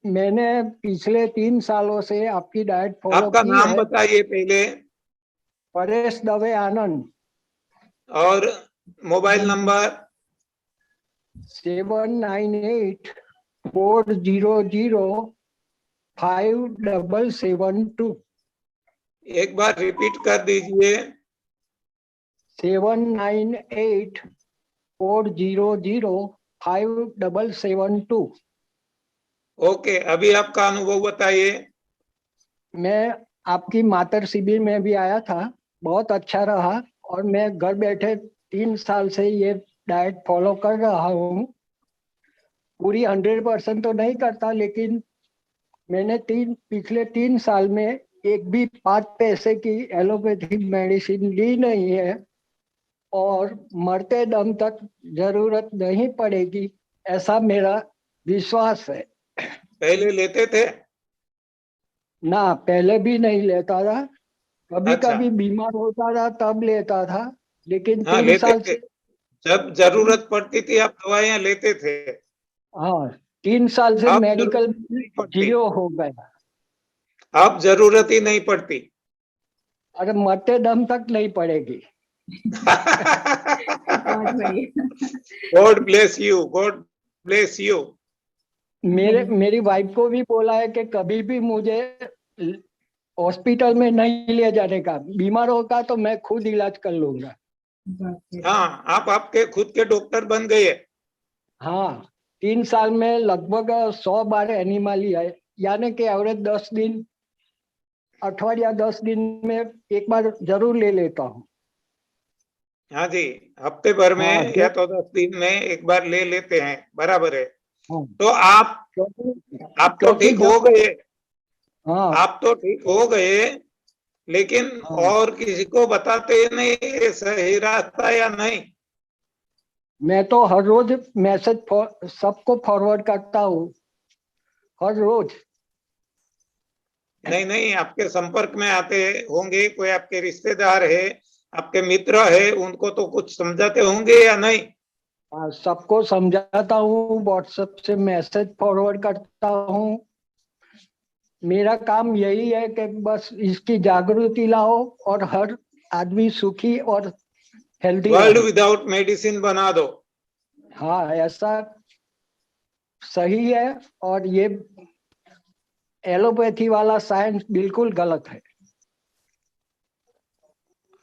मैंने पिछले 3 सालों से आपकी डाइट फॉलो
आपका
की
नाम
है।
बताइए पहले,
परेश दवे आनंद।
और मोबाइल नंबर
7984005772।
एक बार रिपीट कर दीजिए।
7984005772।
ओके, अभी आपका अनुभव बताइए।
मैं आपकी मातर शिविर में भी आया था, बहुत अच्छा रहा। और मैं घर बैठे 3 साल से ये डाइट फॉलो कर रहा हूँ। पूरी 100% तो नहीं करता, लेकिन मैंने पिछले 3 साल में एक भी 5 पैसे की एलोपैथिक मेडिसिन ली नहीं है, और मरते दम तक जरूरत नहीं पड़ेगी, ऐसा मेरा विश्वास है।
पहले लेते थे?
ना, पहले भी नहीं लेता था। कभी
अच्छा।
कभी बीमार होता था तब लेता था, लेकिन
हाँ
3
लेते
साल
थे,
से।
जब जरूरत पड़ती थी आप दवाइयां लेते थे।
हाँ, 3 साल से
अब
मेडिकल
जरूरत नहीं पड़ती।
0 हो गया।
अब जरूरत ही नहीं पड़ती।
अरे मरते दम तक नहीं पड़ेगी।
God bless you, God bless you.
मेरी वाइफ को भी बोला है कि कभी भी मुझे हॉस्पिटल में नहीं ले जाने का। बीमार होगा तो मैं खुद इलाज कर लूंगा।
हाँ, आप आपके खुद के डॉक्टर बन गए।
हाँ, 3 साल में लगभग 100 बार एनिमल लिया है, यानी कि एवरेज 10 दिन, अठवाडिया 10 दिन में एक बार जरूर ले लेता हूँ।
हाँ जी, हफ्ते भर में
हाँ,
या तो 10 दिन में एक बार ले लेते हैं, बराबर है।
हाँ,
तो आप तो ठीक हो गए।
हाँ,
आप तो ठीक हो गए, लेकिन
हाँ,
और किसी को बताते नहीं ये सही रास्ता या नहीं।
मैं तो हर रोज मैसेज सबको फॉरवर्ड करता हूँ, हर रोज।
नहीं नहीं, आपके संपर्क में आते होंगे, कोई आपके रिश्तेदार है, आपके मित्र है, उनको तो कुछ समझाते होंगे या नहीं?
सबको समझाता हूँ, व्हाट्सएप से मैसेज फॉरवर्ड करता हूँ। मेरा काम यही है कि बस इसकी जागृति लाओ और हर आदमी सुखी और हेल्दी
वर्ल्ड
रहे।
विदाउट मेडिसिन बना दो।
हाँ, ऐसा सही है, और ये एलोपैथी वाला साइंस बिल्कुल गलत है।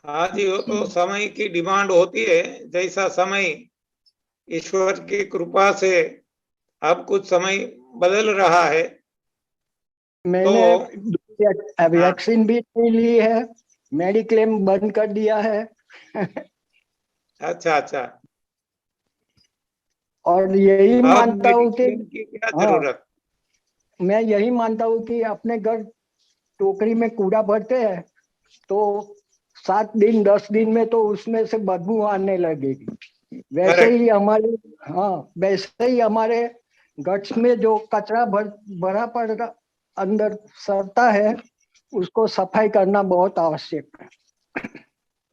हाँ जी, वो तो समय की डिमांड होती है। जैसा समय ईश्वर की कृपा से अब कुछ समय बदल रहा है।
मैंने
हाँ,
वैक्सीन भी नहीं ली है, मेडिक्लेम बंद कर दिया है।
अच्छा अच्छा।
और यही
अब
मानता हूँ कि
मेडिक्लेम की क्या
हाँ,
जरूरत?
मैं यही मानता हूँ कि अपने घर टोकरी में कूड़ा भरते हैं तो 7 दिन 10 दिन में तो उसमें से बदबू आने लगेगी। वैसे
करेक्ट।
ही हमारे हाँ, वैसे ही हमारे गट्स में जो कचरा भरा पड़ अंदर सरता है, उसको सफाई करना बहुत आवश्यक है।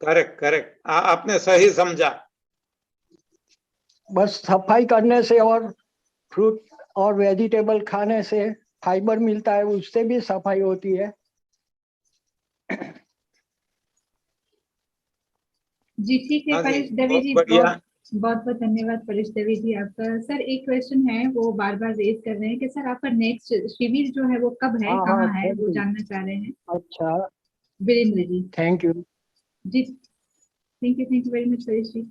करेक्ट करेक्ट, आपने सही समझा।
बस सफाई करने से और फ्रूट और वेजिटेबल खाने से फाइबर मिलता है, उससे भी सफाई होती है।
जी ठीक है
हाँ जी,
परेश देवी
बहुत
जी,
बढ़िया।
बहुत बहुत बहुत धन्यवाद परेश देवी जी आपका। सर एक क्वेश्चन है, वो बार बार रेज कर रहे हैं कि सर आपका नेक्स्ट शिविर जो है वो कब है,
हाँ हाँ,
कहाँ है,
थैंक
वो
यू।
जानना चाह रहे हैं
अच्छा,
वीरेंद्र जी।
Thank you.
जी thank you very much Paresh ji.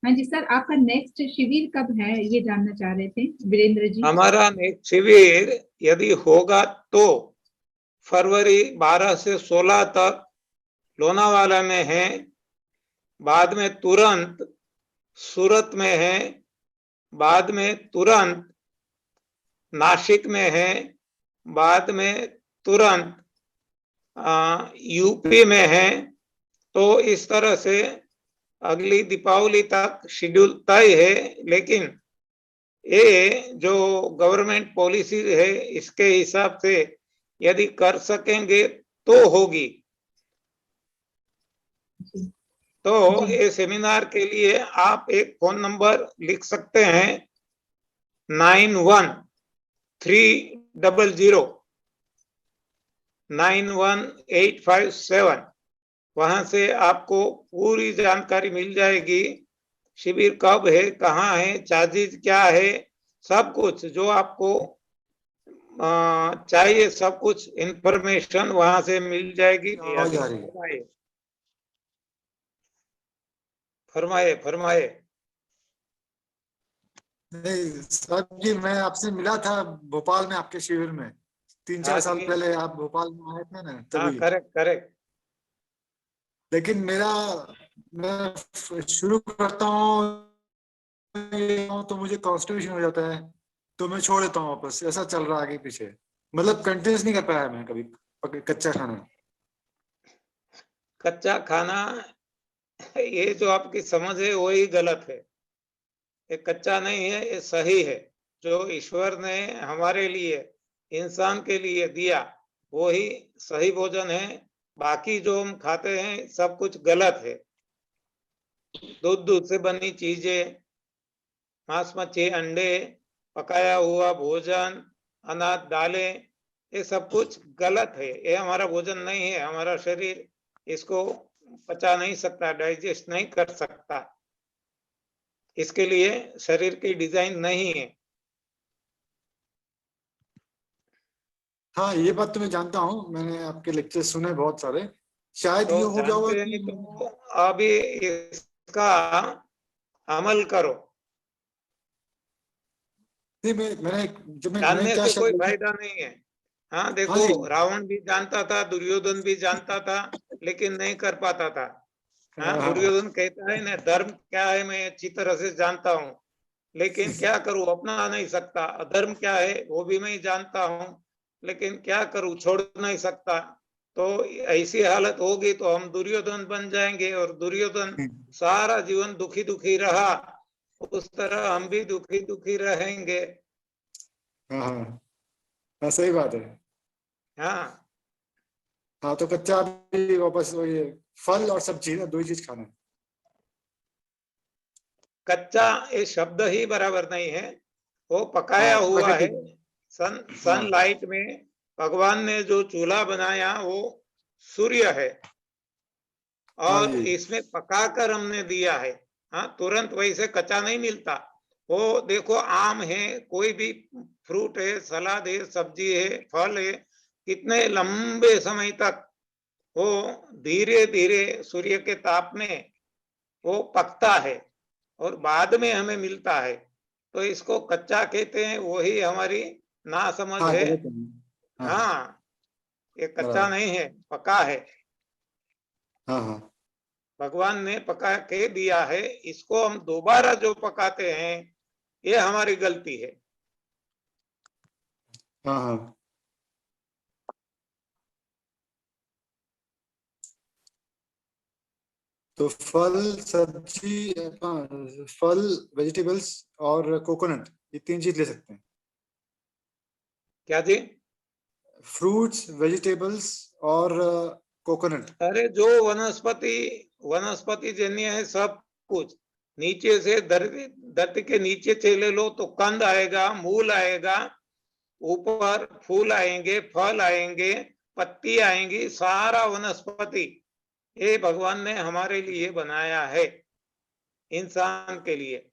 हाँ जी सर, आपका नेक्स्ट शिविर कब है ये जानना चाह रहे थे वीरेंद्र जी।
हमारा नेक्स्ट शिविर यदि होगा तो फरवरी 12 से 16 तक लोनावाला में है, बाद में तुरंत सूरत में है, बाद में तुरंत नासिक में है, बाद में तुरंत यूपी में है। तो इस तरह से अगली दीपावली तक शेड्यूल तय है। लेकिन ये जो गवर्नमेंट पॉलिसी है, इसके हिसाब से यदि कर सकेंगे तो होगी। तो ये सेमिनार के लिए आप एक फोन नंबर लिख सकते हैं 9130091857। वहां से आपको पूरी जानकारी मिल जाएगी, शिविर कब है, कहाँ है, चार्जेस क्या है, सब कुछ जो आपको चाहिए, सब कुछ इंफॉर्मेशन वहां से मिल जाएगी।
आवाज आ रही है।
फरमाए फरमाए।
नहीं सर जी, मैं आपसे मिला था भोपाल में आपके शिविर में 3-4 साल पहले। आप भोपाल में आए थे ना
हाँ,
तभी।
Correct correct.
लेकिन मैं शुरू करता हूँ तो मुझे कॉन्स्टिपेशन हो जाता है, तो मैं छोड़ देता हूँ वापस। ऐसा चल रहा है आगे पीछे, मतलब कंटिन्यूस नहीं कर पाया मैं कभी कच्चा खाना।
कच्चा खाना, ये जो आपकी समझ है वही गलत है। ये कच्चा नहीं है, ये सही है। जो ईश्वर ने हमारे लिए, इंसान के लिए दिया, वो ही सही भोजन है। बाकी जो हम खाते हैं सब कुछ गलत है। दूध से बनी चीजें, मांस मच्छी अंडे, पकाया हुआ भोजन, अनाज दालें, ये सब कुछ गलत है। ये हमारा भोजन नहीं है। हमारा शरीर इसको पचा नहीं सकता, डाइजेस्ट नहीं कर सकता। इसके लिए शरीर की डिजाइन नहीं है।
हाँ, ये बात तो मैं जानता हूँ, मैंने आपके लेक्चर सुने बहुत सारे। शायद
तो
ये हो गया होगा
जानते
कि
नहीं तो अभी इसका अमल करो।
नहीं, मैंने जब मैंने
जानने
क्या
से कोई
शायद।
फायदा नहीं है। हाँ
हाँ
देखो,
जी।
रावण भी जानता था, दुर्योधन भी जानता था, लेकिन नहीं कर पाता था। हाँ,
हाँ,
दुर्योधन कहता है ना, धर्म क्या है मैं अच्छी तरह से जानता हूँ, लेकिन क्या करूं, अपना नहीं सकता। अधर्म क्या है वो भी मैं जानता हूं, लेकिन क्या करूं, छोड़ नहीं सकता। तो ऐसी हालत होगी तो हम दुर्योधन बन जाएंगे, और दुर्योधन सारा जीवन दुखी दुखी रहा, उस तरह हम भी दुखी दुखी रहेंगे।
हाँ हाँ हाँ, सही बात है।
हाँ
हाँ, तो कच्चा भी वापस वही है, फल और सब्जी ना, दो ही चीज खाना है।
कच्चा ये शब्द ही बराबर नहीं है, वो पकाया
हाँ,
हुआ है।
प्राकृतिक।
सनलाइट में भगवान ने जो चूल्हा बनाया वो सूर्य है,
हाँ
और
जी।
इसमें पकाकर हमने दिया है। हाँ, तुरंत वैसे कच्चा नहीं मिलता। वो देखो, आम है, कोई भी फ्रूट है, सलाद है, सब्जी है, फल है, कितने लंबे समय तक वो धीरे धीरे सूर्य के ताप में वो पकता है और बाद में हमें मिलता है। तो इसको कच्चा कहते हैं, वही हमारी नासमझ
हाँ,
है।
गलत है। हाँ
हाँ, ये कच्चा
बराबर।
नहीं है, पका है।
हाँ हाँ
भगवान ने पका के दिया है, इसको हम दोबारा जो पकाते हैं ये हमारी गलती है।
हाँ हाँ। तो फल, सब्जी, हाँ, फल, वेजिटेबल्स और कोकोनट, ये तीन चीज ले सकते हैं।
क्या जी?
फ्रूट्स, वेजिटेबल्स और कोकोनट।
अरे जो वनस्पति वनस्पति जन्य है सब कुछ, नीचे से धरती के नीचे चले लो तो कंद आएगा, मूल आएगा, ऊपर फूल आएंगे, फल आएंगे, पत्ती आएंगी, सारा वनस्पति ये भगवान ने हमारे लिए बनाया है, इंसान के लिए।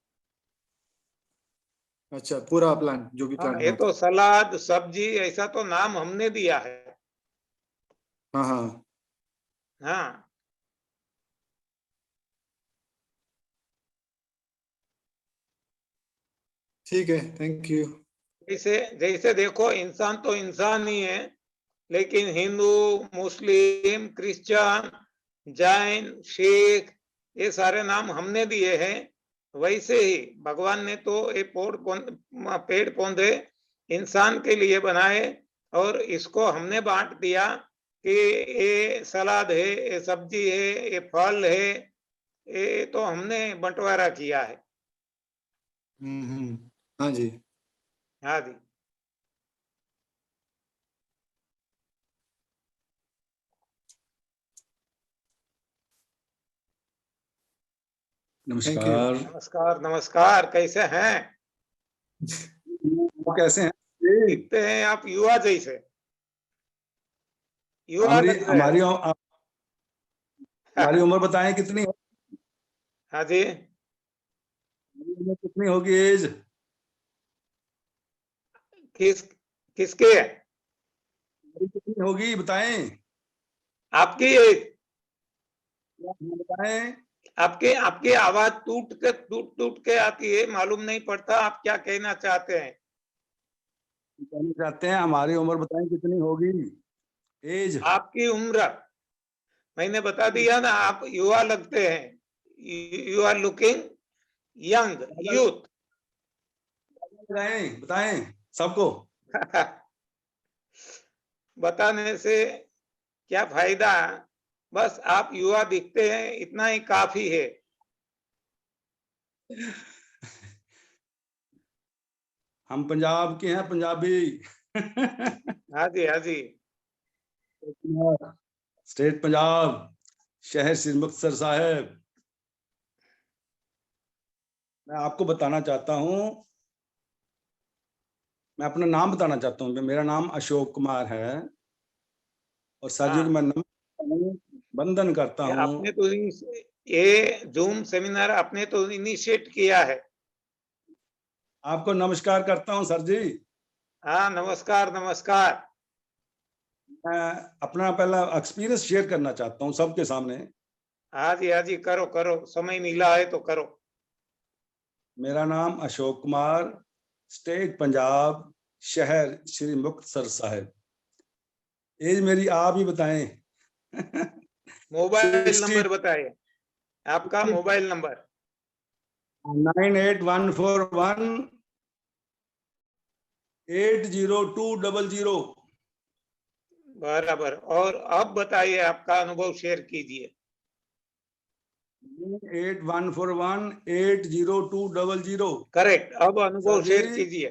अच्छा, पूरा प्लांट, जो भी
हाँ,
प्लांट
ये
में
तो
होता
सलाद सब्जी ऐसा तो नाम हमने दिया है।
है। हाँ हाँ
हाँ,
ठीक है, थैंक यू।
जैसे जैसे देखो, इंसान तो इंसान ही है, लेकिन हिंदू, मुस्लिम, क्रिश्चियन, जैन, सिख, ये सारे नाम हमने दिए हैं। वैसे ही भगवान ने तो ये पेड़ पौधे इंसान के लिए बनाए, और इसको हमने बांट दिया कि ये सलाद है, ये सब्जी है, ये फल है, ये तो हमने बंटवारा किया है।
हाँ जी।
हाँ जी।
Thank you.
नमस्कार।
नमस्कार नमस्कार, कैसे हैं?
वो कैसे हैं जी?
दिखते हैं आप युवा जैसे, युवा
हमारी
लग रहे
हमारी
हो।
हमारी उम्र बताएं कितनी है?
हाँ जी।
हमारी उम्र कितनी होगी, एज?
किस किसके?
हमारी कितनी होगी बताएं।
आपकी एज?
बताएं।
आपके आपकी आवाज टूट टूट के आती है, मालूम नहीं पड़ता आप क्या कहना चाहते हैं।
कहना चाहते हैं हमारी उम्र बताएं कितनी होगी, एज।
आपकी उम्र मैंने बता दिया ना, आप युवा लगते हैं, you are looking young, youth.
बताएं बताएं सबको।
बताने से क्या फायदा, बस आप युवा दिखते हैं, इतना ही काफी है।
हम पंजाब के हैं, पंजाबी।
हाँ जी, हाँ जी।
स्टेट पंजाब, शहर श्री मुक्तसर साहिब। मैं आपको बताना चाहता हूँ, मैं अपना नाम बताना चाहता हूँ। मेरा नाम अशोक कुमार है, और सर जी को मैं वंदन करता हूँ।
आपने तो ये जूम सेमिनार आपने तो इनिशिएट किया है।
आपको नमस्कार करता हूँ सर जी।
हाँ, नमस्कार नमस्कार।
मैं अपना पहला एक्सपीरियंस शेयर करना चाहता हूँ सबके सामने।
हाँ जी, करो करो, समय मिला है तो करो।
मेरा नाम अशोक कुमार, स्टेट पंजाब, शहर श्री मुक्तसर साहिब। एज मेरी आप ही बताएं।
मोबाइल नंबर बताइए, आपका मोबाइल नंबर।
9814180200।
बराबर। और अब बताइए, आपका अनुभव शेयर कीजिए।
8141802000।
करेक्ट, अब अनुभव
सर
शेयर
जी,
कीजिए।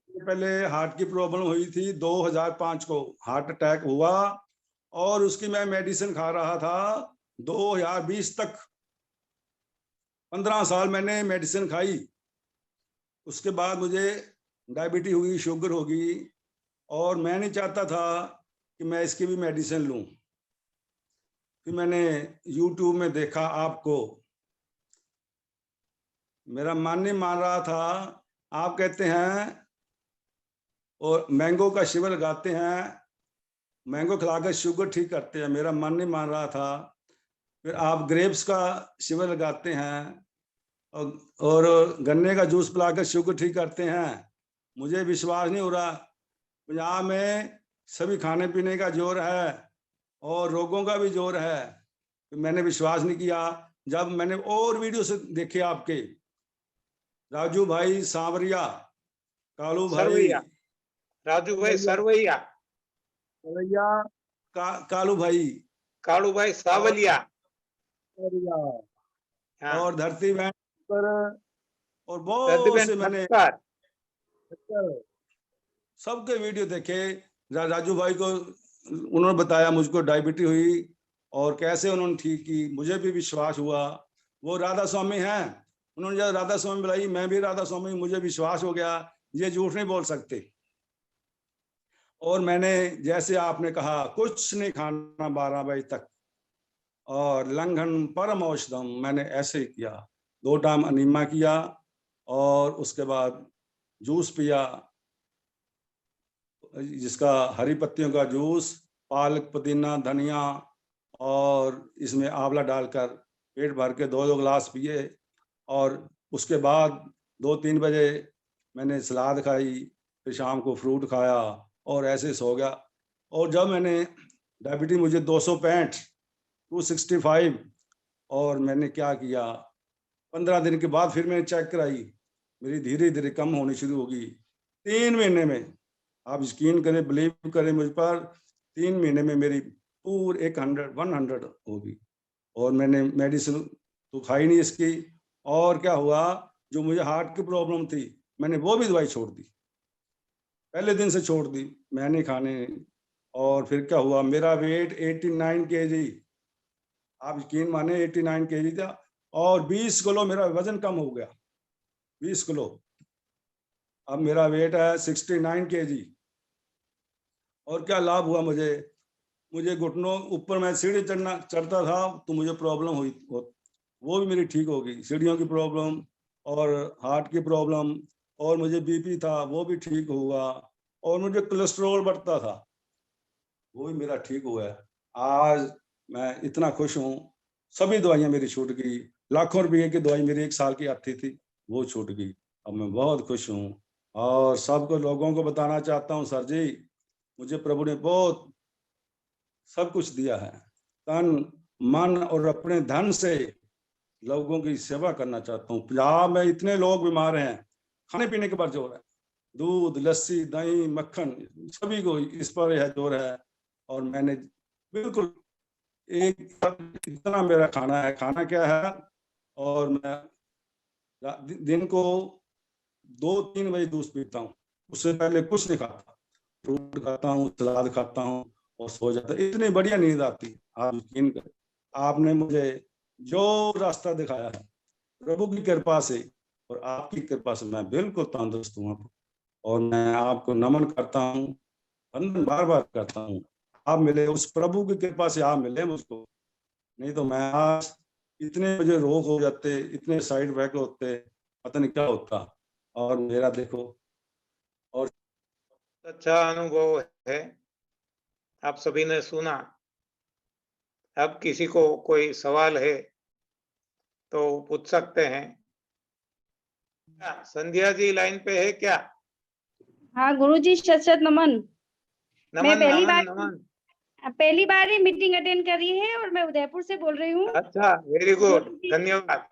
पहले हार्ट की प्रॉब्लम हुई थी 2005 को, हार्ट अटैक हुआ और उसकी मैं मेडिसिन खा रहा था 2020 तक। 15 साल मैंने मेडिसिन खाई। उसके बाद मुझे डायबिटीज हुई, शुगर होगी, और मैं नहीं चाहता था कि मैं इसकी भी मेडिसिन लूं। फिर मैंने YouTube में देखा आपको, मेरा मन नहीं मान रहा था। आप कहते हैं और मैंगो का शिविर लगाते हैं, मैंगो खिलाकर शुगर ठीक करते हैं, मेरा मन नहीं मान रहा था। फिर आप ग्रेप्स का शिविर लगाते हैं और गन्ने का जूस पिलाकर शुगर ठीक करते हैं। मुझे विश्वास नहीं हो रहा। पंजाब में सभी खाने पीने का जोर है और रोगों का भी जोर है। मैंने विश्वास नहीं किया। जब मैंने और वीडियो से देखे आपके, राजू भाई सांवरिया, कालू भाई
सरवैया, राजू भाई सरवैया,
कालू भाई,
कालू भाई सावलिया, हाँ,
और धरती बहन पर, और बहुत
प्रतिबेन
से मैंने
ठक्कर,
सबके वीडियो देखे। राजू भाई को उन्होंने बताया मुझको डायबिटीज हुई और कैसे उन्होंने ठीक की, मुझे भी विश्वास हुआ। वो राधा स्वामी हैं, उन्होंने जब राधा स्वामी बुलाई, मैं भी राधा स्वामी, मुझे विश्वास हो गया ये झूठ नहीं बोल सकते। और मैंने जैसे आपने कहा कुछ नहीं खाना 12 बजे तक, और लंघन परम औषधम, मैंने ऐसे ही किया। 2 टाइम अनीमा किया और उसके बाद जूस पिया, जिसका हरी पत्तियों का जूस, पालक, पुदीना, धनिया, और इसमें आंवला डालकर पेट भर के 2-2 गिलास पिए। और उसके बाद 2-3 बजे मैंने सलाद खाई, फिर शाम को फ्रूट खाया और ऐसे सो गया। और जब मैंने डायबिटीज मुझे 265, 265, और मैंने क्या किया, 15 दिन के बाद फिर मैंने चेक कराई, मेरी धीरे धीरे कम होनी शुरू होगी। 3 महीने में, आप यकीन करें, बिलीव करें मुझ पर, 3 महीने में मेरी पूरे 100 होगी। और मैंने मेडिसिन तो खाई नहीं इसकी। और क्या हुआ, जो मुझे हार्ट की प्रॉब्लम थी, मैंने वो भी दवाई छोड़ दी, पहले दिन से छोड़ दी, मैं नहीं खाने। और फिर क्या हुआ, मेरा वेट 89 kg, आप यकीन माने 89 kg था, और 20 किलो मेरा वजन कम हो गया, 20 किलो। अब मेरा वेट है 69 kg। और क्या लाभ हुआ मुझे घुटनों ऊपर, मैं सीढ़ी चढ़ता था तो मुझे प्रॉब्लम हुई, वो भी मेरी ठीक हो गई, सीढ़ियों की प्रॉब्लम और हार्ट की प्रॉब्लम। और मुझे बीपी था, वो भी ठीक हुआ। और मुझे कोलेस्ट्रॉल बढ़ता था, वो भी मेरा ठीक हुआ है। आज मैं इतना खुश हूँ। सभी दवाइयाँ मेरी छूट गई, लाखों रुपये की दवाई मेरी 1 साल की आती थी, वो छूट गई। अब मैं बहुत खुश हूँ और सबको लोगों को बताना चाहता हूँ, सर जी मुझे प्रभु ने बहुत सब कुछ दिया है, तन मन और अपने धन से लोगों की सेवा करना चाहता हूँ। पंजाब में इतने लोग बीमार हैं, खाने पीने के पर जोर है, दूध, लस्सी, दही, मक्खन, सभी को इस पर है जोर है। और मैंने बिल्कुल एक इतना मेरा खाना है, खाना क्या है, और मैं दिन को 2-3 बजे दूध पीता हूँ, उससे पहले कुछ नहीं खाता, फ्रूट खाता हूँ, सलाद खाता हूँ और सो जाता। इतनी बढ़िया नींद आती, आप यकीन करें। आपने मुझे जो रास्ता दिखाया है प्रभु की कृपा से और आपकी कृपा से, मैं बिल्कुल तंदुरुस्त हूँ। और मैं आपको नमन करता हूँ, वंदन बार बार करता हूँ। आप मिले, उस प्रभु की कृपा से आप मिले मुझको, नहीं तो मैं आज इतने मुझे रोग हो जाते, इतने साइड इफेक्ट होते, पता नहीं क्या होता। और मेरा देखो, और
अच्छा अनुभव है, आप सभी ने सुना। अब किसी को कोई सवाल है तो पूछ सकते हैं। संध्या जी लाइन पे है क्या?
हाँ गुरुजी, शत शत नमन। मैं
नमन नमन नमन।
पहली बार ही मीटिंग अटेंड करी है और मैं उदयपुर से बोल रही हूँ।
अच्छा, वेरी गुड, धन्यवाद।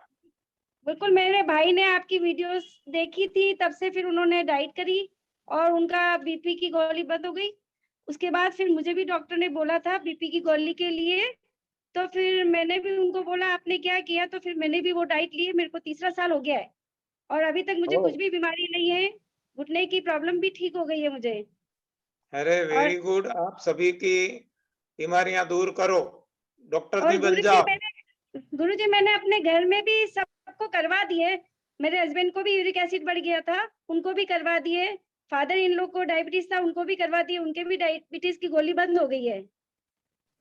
बिल्कुल, मेरे भाई ने आपकी वीडियोस देखी थी, तब से फिर उन्होंने डाइट करी और उनका बीपी की गोली बंद हो गई। उसके बाद फिर मुझे भी डॉक्टर ने बोला था बीपी की गोली के लिए, तो फिर मैंने भी उनको बोला आपने क्या किया, तो फिर मैंने भी वो डाइट ली है। मेरे को 3रा साल हो गया है और अभी तक मुझे कुछ भी बीमारी नहीं है। घुटने की प्रॉब्लम भी ठीक हो गई है मुझे।
अरे वेरी गुड, आप सभी की बीमारियां दूर करो, डॉक्टर
और
नहीं बन जाओ।
गुरुजी मैंने अपने घर में भी सबको करवा दिए। मेरे हस्बैंड को भी यूरिक एसिड बढ़ गया था, उनको भी करवा दिए। फादर इन लोग को डायबिटीज था, उनको भी करवा दिए, उनके भी डायबिटीज की गोली बंद हो गई है।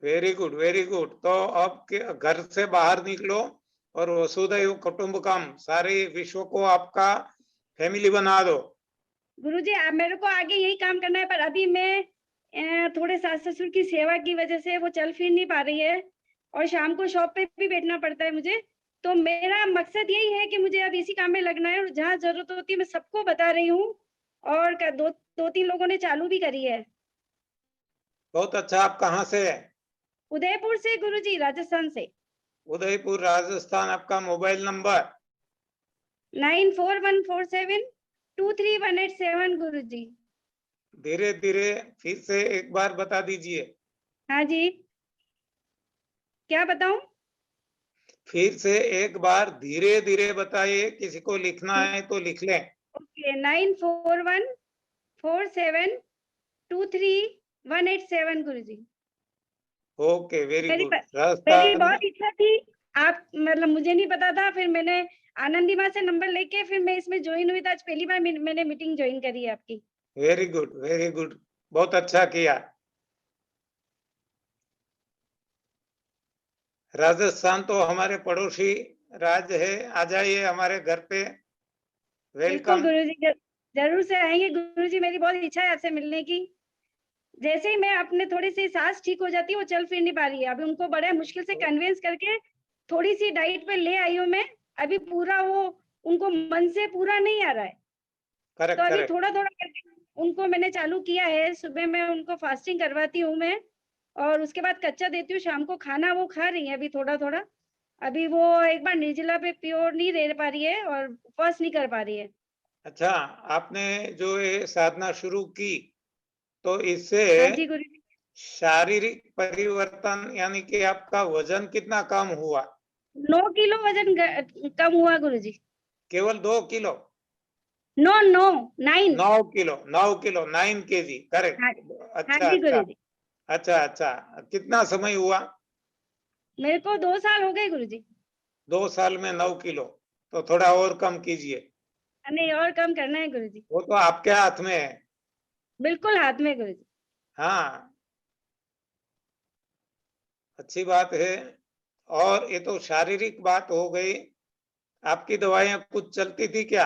Very good very good. तो अब घर से बाहर निकलो और वसुधैव कुटुंबकम सारे विश्व को आपका फैमिली बना दो।
गुरुजी मेरे को आगे यही काम करना है, पर अभी मैं थोड़े सास ससुर की सेवा की वजह से वो चल फिर नहीं पा रही है और शाम को शॉप पे भी बैठना पड़ता है मुझे। तो मेरा मकसद यही है कि मुझे अब इसी काम में लगना है और जहाँ जरूरत होती है मैं सबको बता रही हूँ और 2-3 लोगों ने चालू भी करी है।
बहुत अच्छा। आप कहाँ से है?
उदयपुर से गुरुजी, राजस्थान से।
उदयपुर राजस्थान। आपका मोबाइल नंबर?
9414723187 गुरुजी।
धीरे धीरे फिर से एक बार बता दीजिए।
हाँ जी, क्या बताऊं?
फिर से एक बार धीरे धीरे बताइए, किसी को लिखना है तो लिख लें।
ओके, 9414723187 गुरुजी।
Okay very good.
मेरी
राजस्थान
बहुत इच्छा थी, आप मतलब मुझे नहीं पता था, फिर मैंने आनंदी माँ से नंबर लेके फिर मैं इसमें ज्वाइन हुई। था आज पहली बार मैंने मीटिंग ज्वाइन करी है आपकी।
वेरी गुड वेरी गुड, बहुत अच्छा किया। राजस्थान तो हमारे पड़ोसी राज्य है, आ जाइए हमारे घर पे।
बिल्कुल
वेलकम।
गुरुजी, जरूर से आएंगे गुरुजी। मेरी बहुत इच्छा है आपसे मिलने की। जैसे ही मैं अपने थोड़ी सी सांस ठीक हो जाती है, वो चल फिर नहीं पा रही है, अभी उनको बड़ा मुश्किल से कन्विंस करके थोड़ी सी डाइट पे ले आई हूँ मैं। अभी पूरा वो उनको मन से पूरा नहीं आ रहा है, तो अभी थोड़ा थोड़ा करके उनको मैंने चालू किया है। सुबह में उनको फास्टिंग करवाती हूँ मैं और उसके बाद कच्चा देती हूँ, शाम को खाना वो खा रही है अभी थोड़ा थोड़ा। अभी वो एक बार निर्जला पे प्योर नहीं रह पा रही है और उपवास नहीं कर पा रही है।
अच्छा, आपने जो ये साधना शुरू की तो इससे
हाँ जी गुरुजी।
शारीरिक परिवर्तन, यानी कि आपका वजन कितना कम हुआ?
9 किलो वजन कम हुआ गुरुजी।
केवल 2 किलो?
9
kilo 9 kg, correct.
हाँ
अच्छा
जी
अच्छा
गुरुजी।
अच्छा अच्छा। कितना समय हुआ?
मेरे को 2 साल हो गए गुरुजी।
2 साल में 9 किलो, तो थोड़ा और कम कीजिए।
नहीं, और कम करना है गुरुजी।
वो तो आपके हाथ में है।
बिल्कुल हाथ में गुरुजी।
हाँ, अच्छी बात है। और ये तो शारीरिक बात हो गई। आपकी दवाइयां कुछ चलती थी क्या?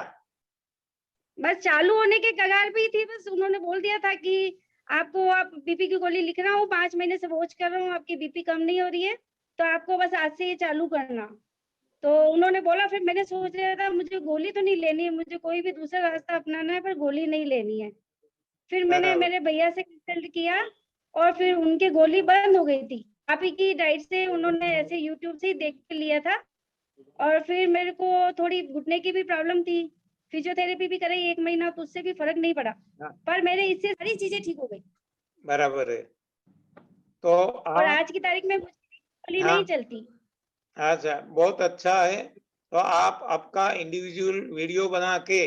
बस चालू होने के कगार पे ही थी, बस उन्होंने बोल दिया था कि आपको आप बीपी की गोली लिख रहा हूँ, 5 महीने से वॉच कर रहा हूँ, आपकी बीपी कम नहीं हो रही है, तो आपको बस आज से ये चालू करना। तो उन्होंने बोला, फिर मैंने सोच लिया था मुझे गोली तो नहीं लेनी है, मुझे कोई भी दूसरा रास्ता अपनाना है, पर गोली नहीं लेनी है। फिर मैंने
बराबर।
मेरे भैया से कंसल्ट किया और फिर उनकी गोली बंद हो गई थी। आप ही की डाइट से उन्होंने ऐसे यूट्यूब से ही देख के लिया था। और फिर मेरे को थोड़ी घुटने की भी प्रॉब्लम थी, फिजियोथेरेपी भी कराई 1 महीना, तो उससे भी फर्क नहीं पड़ा, पर मेरे इससे सारी चीजें ठीक हो गई।
बराबर है। तो
और
आप,
आज की तारीख में मुझे गोली
हाँ,
नहीं चलती।
अच्छा, बहुत अच्छा है। तो आप आपका इंडिविजुअल वीडियो बना के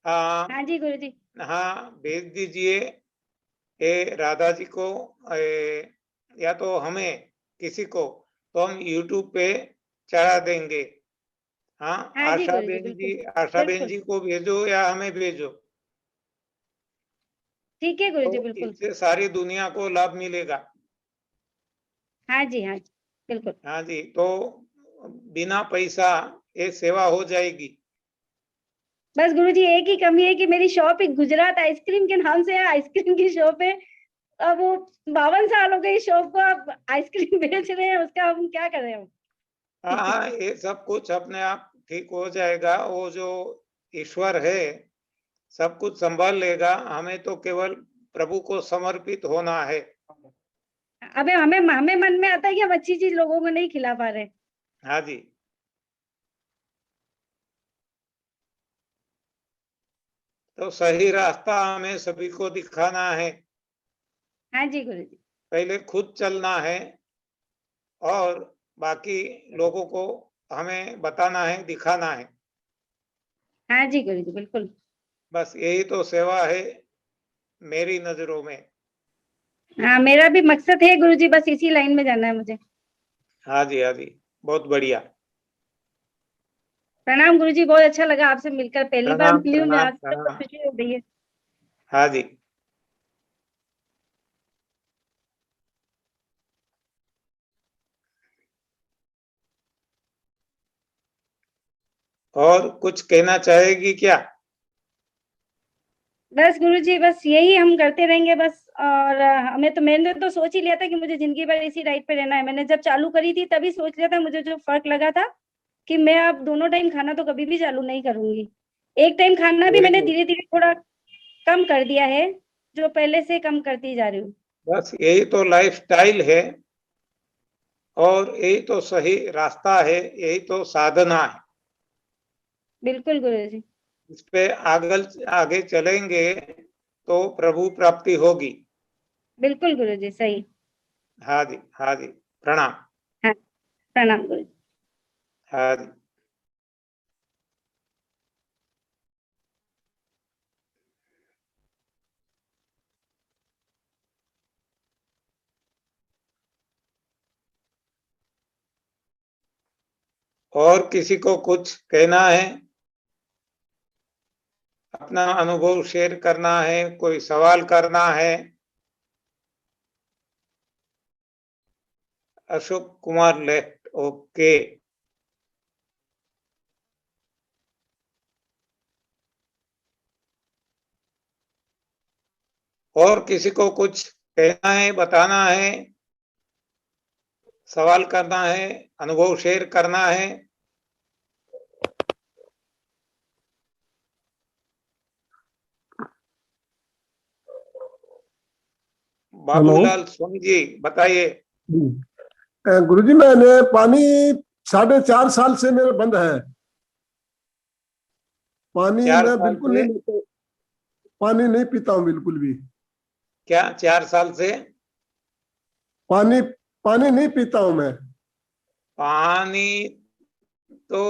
हाँ जी गुरुजी।
हाँ भेज दीजिए, ये राधा जी को, या तो हमें किसी को, तो हम YouTube पे चढ़ा देंगे। हाँ,
हाँ जी
आशा
गुरुजी,
बेन
बिल्कुल
जी, आशा बेन
बिल्कुल।
जी को भेजो या हमें भेजो,
ठीक है गुरुजी,
तो
बिल्कुल।
इससे सारी दुनिया को लाभ मिलेगा।
हाँ जी, हाँ जी, बिल्कुल।
हाँ जी, तो बिना पैसा ये सेवा हो जाएगी।
बस गुरुजी एक ही कमी है कि मेरी शॉप एक गुजरात आइसक्रीम के नाम से है, आइसक्रीम की शॉप है। अब वो 52 साल हो गई शॉप को, अब आइसक्रीम बेच रहे हैं, उसका हम क्या कर रहे हैं।
हाँ हाँ, ये सब कुछ अपने आप ठीक हो जाएगा। वो जो ईश्वर है सब कुछ संभाल लेगा, हमें तो केवल प्रभु को समर्पित होना है।
अबे हमें मन में आता है कि हम अच्छी चीज लोगों को नहीं खिला पा रहे।
हाँ जी। तो सही रास्ता हमें सभी को दिखाना है।
हाँ जी गुरुजी।
पहले खुद चलना है और बाकी लोगों को हमें बताना है, दिखाना है।
हाँ जी गुरुजी, बिल्कुल।
बस यही तो सेवा है मेरी नजरों में।
हाँ, मेरा भी मकसद है गुरुजी, बस इसी लाइन में जाना है मुझे।
हाँ जी, हाँ जी, बहुत बढ़िया।
प्रणाम गुरुजी, बहुत अच्छा लगा आपसे मिलकर, पहली बार
प्रणाम
मिली हूँ मैं
प्रणाम
आपसे, तो
प्रणाम।
खुशी हो रही है।
हाँ जी। और कुछ कहना चाहेगी क्या?
बस गुरुजी, बस यही हम करते रहेंगे बस। और हमें तो, मैंने तो सोच ही लिया था कि मुझे जिंदगी भर इसी डाइट पे रहना है। मैंने जब चालू करी थी तभी सोच लिया था, मुझे जो फर्क लगा था कि मैं अब दोनों टाइम खाना तो कभी भी चालू नहीं करूंगी। एक टाइम खाना भी
वेरी
मैंने
गुड।
धीरे धीरे थोड़ा कम कर दिया है, जो पहले से कम करती जा रही हूँ।
बस यही तो लाइफ स्टाइल है और यही तो सही रास्ता है, यही तो साधना है।
बिल्कुल गुरुजी।
इस पे आगे चलेंगे तो प्रभु प्राप्ति होगी।
बिल्कुल गुरुजी, सही।
हाँ जी, हाँ जी, प्रणाम।
हाँ, प्रणाम गुरुजी।
हाँ जी। और किसी को कुछ कहना है, अपना अनुभव शेयर करना है, कोई सवाल करना है? Ashok Kumar left, okay. और किसी को कुछ कहना है, बताना है, सवाल करना है, अनुभव शेयर करना है? बाबूलाल स्वामी जी, बताइए।
गुरुजी, मैंने पानी 4.5 साल से मेरा बंद है। पानी
4
मैं
साल
बिल्कुल
से?
नहीं लेता, पानी नहीं पीता हूँ बिल्कुल भी।
क्या 4 साल से
पानी पानी नहीं पीता हूँ मैं।
पानी तो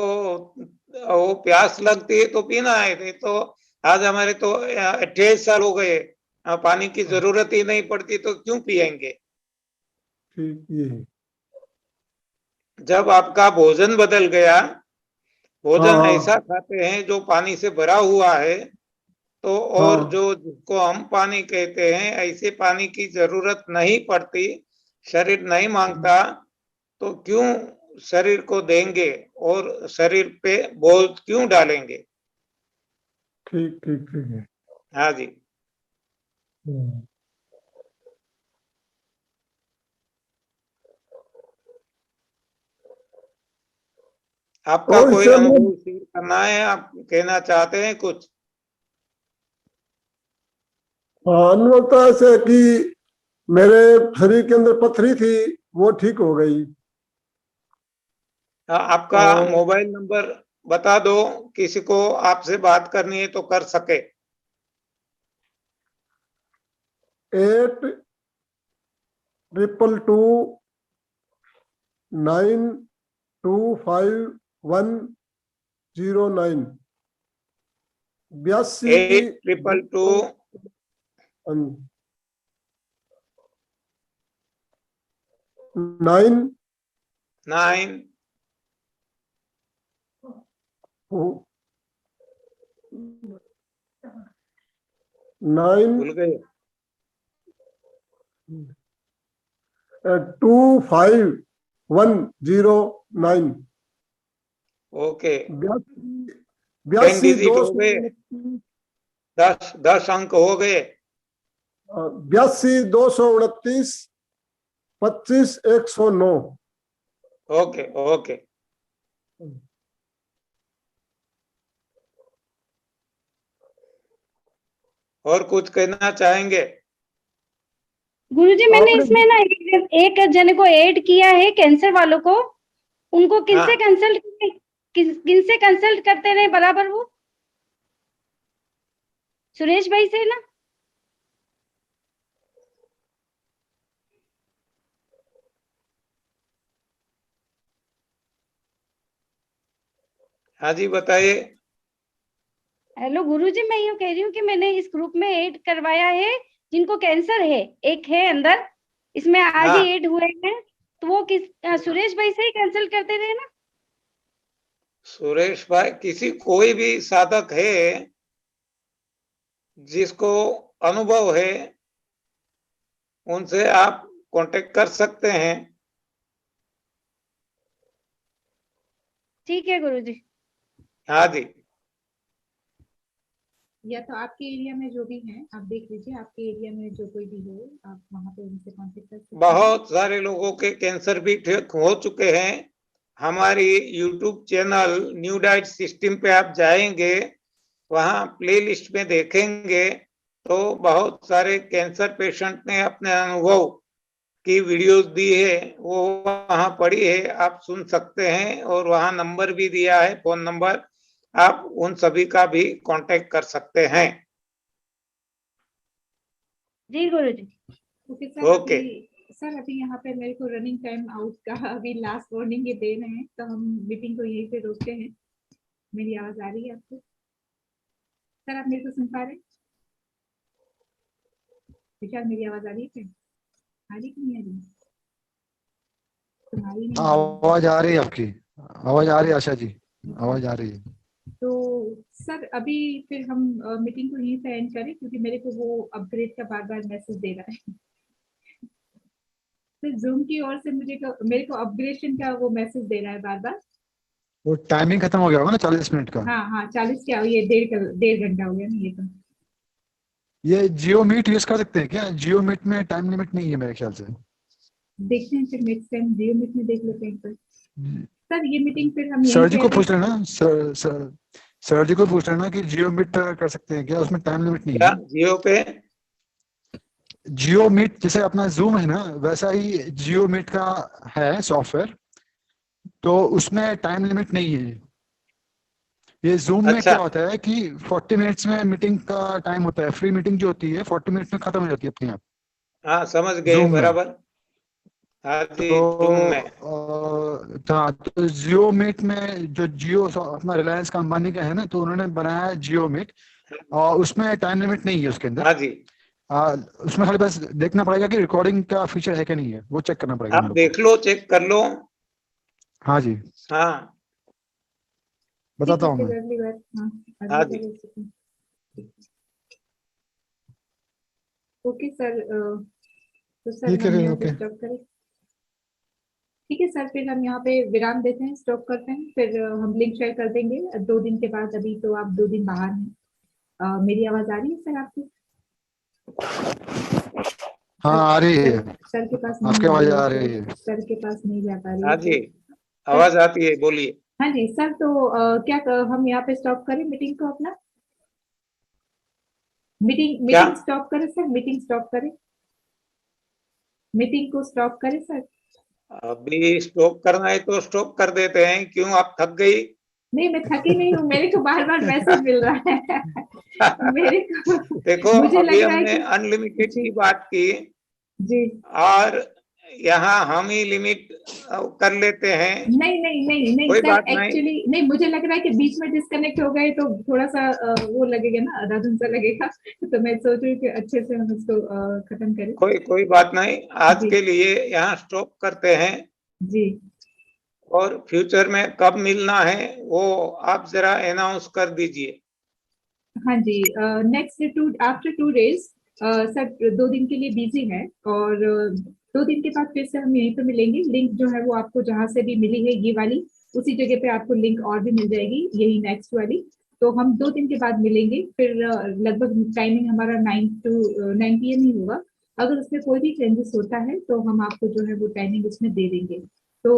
वो प्यास लगती है तो पीना है। तो आज हमारे तो 28 साल हो गए, पानी की जरूरत ही नहीं पड़ती तो क्यों पिएंगे?
ठीक, ये
जब आपका भोजन बदल गया, भोजन
हाँ
ऐसा खाते हैं जो पानी से भरा हुआ है, तो और
हाँ,
जो जिसको हम पानी कहते हैं, ऐसे पानी की जरूरत नहीं पड़ती, शरीर नहीं मांगता, तो क्यों शरीर को देंगे और शरीर पे बोझ क्यों डालेंगे?
ठीक ठीक ठीक है।
हाँ जी। आपका
तो
कोई
इससे
अनुभव शेयर करना है, आप कहना चाहते हैं कुछ?
अनुभव तो ऐसे है कि मेरे शरीर के अंदर पथरी थी, वो ठीक हो गई।
आपका
और
मोबाइल नंबर बता दो, किसी को आपसे बात करनी है तो कर सके।
8222925109 82
8222
9
9 भूल
9
गए?
25109
ओके। 10
82
डिजिट हो गए, 10 अंक हो गए।
82 229 25 109।
Okay okay. और कुछ कहना चाहेंगे?
गुरुजी, मैंने
आपने
इसमें ना एक जने को ऐड किया है, कैंसर वालों को। उनको किनसे
हाँ,
कंसल्ट किनसे कंसल्ट करते रहे बराबर वो? सुरेश भाई से ना?
हाँ जी बताइए।
हेलो गुरुजी, मैं यूँ कह रही हूँ कि मैंने इस ग्रुप में ऐड करवाया है जिनको कैंसर है, एक है अंदर, इसमें आज ही
हाँ
ऐड हुए हैं, तो वो सुरेश भाई से ही कैंसिल करते रहे ना?
सुरेश भाई, किसी कोई भी साधक है जिसको अनुभव है, उनसे आप कांटेक्ट कर सकते हैं।
ठीक है गुरुजी।
हाँ जी।
या तो आपके एरिया में जो भी है आप देख लीजिए, आपके एरिया में जो कोई भी हो आप वहाँ पे उनसे कांटेक्ट कर सकते हैं।
बहुत सारे लोगों के कैंसर भी ठीक हो चुके हैं। हमारी YouTube channel new diet system पे आप जाएंगे, वहाँ प्लेलिस्ट में देखेंगे तो बहुत सारे कैंसर पेशेंट ने अपने अनुभव की वीडियोस दी है, वो वहाँ पड़ी है, आप सुन सकते हैं। और वहाँ नंबर भी दिया है, फोन नंबर, आप उन सभी का भी कांटेक्ट कर सकते हैं।
जी गुरुजी।
Okay sir.
ओके।
सर अभी यहाँ पे मेरे को रनिंग टाइम आउट का अभी लास्ट वार्निंग ये दे रहे हैं, तो हम मीटिंग को यहीं पे रोकते हैं। मेरी आवाज आ रही है आपको? सर आप मेरे को सुन पा रहे हैं? विशाल मेरी आवाज आ रही है क्या? आ रही कि नहीं आ रही? तुम्हारी नहीं आ रही।
आवाज आ रही है आपकी, आवाज आ रही है आशा जी, आवाज आ रही है।
तो सर अभी फिर हम मीटिंग को यहीं पे एंड करें, क्योंकि मेरे को वो अपग्रेड का बार बार मैसेज दे रहा है। तो जूम की ओर से मेरे को अपग्रेडेशन का वो मैसेज दे रहा है बार बार।
वो टाइमिंग खत्म हो गया होगा ना 40 मिनट का।
हाँ हाँ 40 क्या, ये 1.5 घंटा हो गया ना ये तो।
ये जियो मीट यूज कर सकते हैं क्या? जियो मीट में टाइम लिमिट नहीं है मेरे ख्याल से।
देखते हैं फिर नेक्स्ट टाइम जियो मीट में देख लेते हैं। सर ये मीटिंग फिर हम
सर जी
यहीं
को पूछ लेना, सर जी को पूछ लेना कि जियो मीट कर सकते हैं क्या, उसमें टाइम लिमिट नहीं
क्या
है।
जियो पे?
जियो मीट जैसे अपना जूम है ना, वैसा ही जियो मीट का है सॉफ्टवेयर, तो उसमें टाइम लिमिट नहीं है। ये जूम में
अच्छा।
क्या होता है कि 40 मिनट्स में मीटिंग का टाइम होता है, फ्री मीटिंग जो होती है 40 मिनट्स में खत्म हो जाती है अपने आप
हाँ समझ गए
जूम में।
बराबर। हाँ जी जूम में।
हाँ, तो जियो मीट में जो जियो अपना रिलायंस का अंबानी का है ना, तो उन्होंने बनाया है जियो मीट, और उसमें टाइम लिमिट नहीं है उसके अंदर।
हाँ जी।
उसमें खाली बस देखना पड़ेगा कि रिकॉर्डिंग का फीचर है कि नहीं है, वो चेक करना पड़ेगा
आप
मेरे को।
देख लो, चेक कर लो।
हाँ जी,
हाँ
बताता हूँ मैं।
अगली बार। हाँ
हाँ
अगली
जी।
बार। Okay sir. तो सर
ठीक है
हम
फिर,
यहाँ पे
ओके।
स्टॉप करें? ठीक है सर, फिर हम यहाँ पे विराम देते हैं, स्टॉप करते हैं, फिर हम लिंक शेयर कर देंगे 2 दिन के बाद। अभी तो आप 2 दिन बाहर हैं। मेरी आवाज आ रही है सर आपको?
हाँ आ रही है,
सर के पास नहीं
आपकी
आ
आवाज
रही है,
आ रही है।
सर के पास नहीं जा पा रही
हाँ
है
जी
सर।
आवाज आती है, बोलिए।
हाँ जी सर, तो क्या हम यहाँ पे स्टॉप करें मीटिंग को अपना? मीटिंग
क्या?
मीटिंग स्टॉप करें सर? मीटिंग स्टॉप करें? मीटिंग को स्टॉप करें सर?
अभी स्टॉप करना है तो स्टॉप कर देते हैं। क्यों, आप थक गई?
नहीं मैं थकी नहीं हूँ, मेरे को बार बार मैसेज मिल रहा है। मेरे को
देखो
मुझे
अभी
लग रहा है
हमने
कि
अनलिमिटेड
जी
की बात की,
जी।
और यहाँ हम ही लिमिट कर लेते हैं।
नहीं नहीं नहीं नहीं
कोई
सर,
बात नहीं।
एक्चुअली नहीं, मुझे लग रहा है कि बीच में डिस्कनेक्ट हो गए तो थोड़ा सा वो लगेगा ना, आधा धुन सा लगेगा। तो मैं सोच रही हूँ कि अच्छे से हम इसको खत्म करें।
कोई बात नहीं, आज
जी
के लिए यहाँ स्टॉप करते हैं।
जी।
और फ्यूचर में कब मिलना है वो आप जरा अनाउंस कर दीजिए।
हाँ जी, नेक्स्ट आफ्टर 2 days सर 2 दिन के लिए बिजी है, और 2 दिन के बाद फिर से हम यहीं पे मिलेंगे। लिंक जो है वो आपको जहाँ से भी मिली है ये वाली, उसी जगह पे आपको लिंक और भी मिल जाएगी, यही नेक्स्ट वाली। तो हम 2 दिन के बाद मिलेंगे, फिर लगभग टाइमिंग हमारा 9 PM ही होगा। अगर उसमें कोई भी चेंजेस होता है तो हम आपको जो है वो टाइमिंग उसमें दे देंगे। तो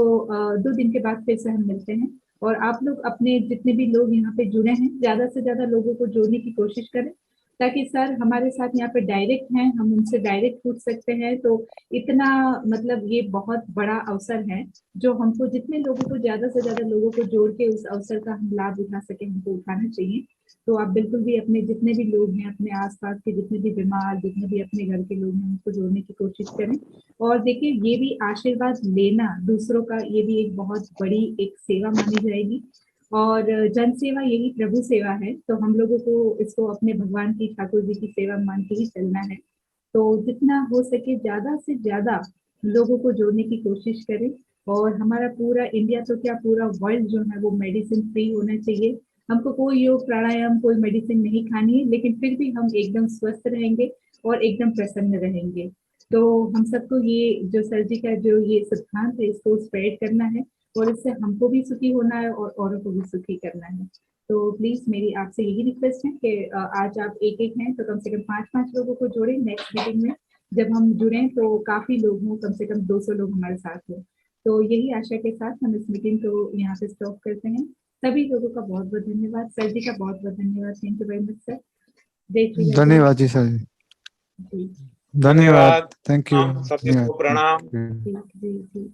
2 दिन के बाद फिर से हम मिलते हैं। और आप लोग अपने जितने भी लोग यहाँ पे जुड़े हैं, ज्यादा से ज्यादा लोगों को जोड़ने की कोशिश करें। ताकि सर हमारे साथ यहाँ पे डायरेक्ट हैं, हम उनसे डायरेक्ट पूछ सकते हैं। तो इतना मतलब ये बहुत बड़ा अवसर है जो हमको, जितने लोगों को, ज्यादा से ज्यादा लोगों को जोड़ के उस अवसर का हम लाभ उठा सके, हमको उठाना चाहिए। तो आप बिल्कुल भी अपने जितने भी लोग हैं, अपने आसपास के जितने भी बीमार, जितने भी अपने घर के लोग हैं, उनको जोड़ने की कोशिश करें। और देखिए, ये भी आशीर्वाद लेना दूसरों का, ये भी एक बहुत बड़ी एक सेवा मानी जाएगी। और जन सेवा यही प्रभु सेवा है, तो हम लोगों को इसको अपने भगवान की, ठाकुर जी की सेवा मान के ही चलना है। तो जितना हो सके ज्यादा से ज्यादा लोगों को जोड़ने की कोशिश करें। और हमारा पूरा इंडिया, तो क्या पूरा वर्ल्ड जो है वो मेडिसिन फ्री होना चाहिए। हमको कोई योग प्राणायाम, कोई मेडिसिन नहीं खानी है, लेकिन फिर भी हम एकदम स्वस्थ रहेंगे और एकदम प्रसन्न रहेंगे। तो हम सबको ये जो सर जी का जो ये सिद्धांत है, इसको स्प्रेड करना है, और इससे हमको भी सुखी होना है और औरों को भी सुखी करना है। तो प्लीज मेरी आपसे यही रिक्वेस्ट है कि आज आप एक एक हैं तो कम से कम 5-5 लोगों को जोड़ें। नेक्स्ट मीटिंग में जब हम जुड़ें तो काफी लोग हों, कम से कम 200 लोग हमारे साथ हो। तो यही आशा के साथ हम इस मीटिंग को यहाँ पे स्टॉप करते हैं। सभी लोगों का बहुत बहुत धन्यवाद, सर जी का बहुत बहुत धन्यवाद। Thank you very much sir. जय श्री राधे।
धन्यवाद जी सर।
जी
धन्यवाद। Thank you.
सभी को प्रणाम।
जी जी जी।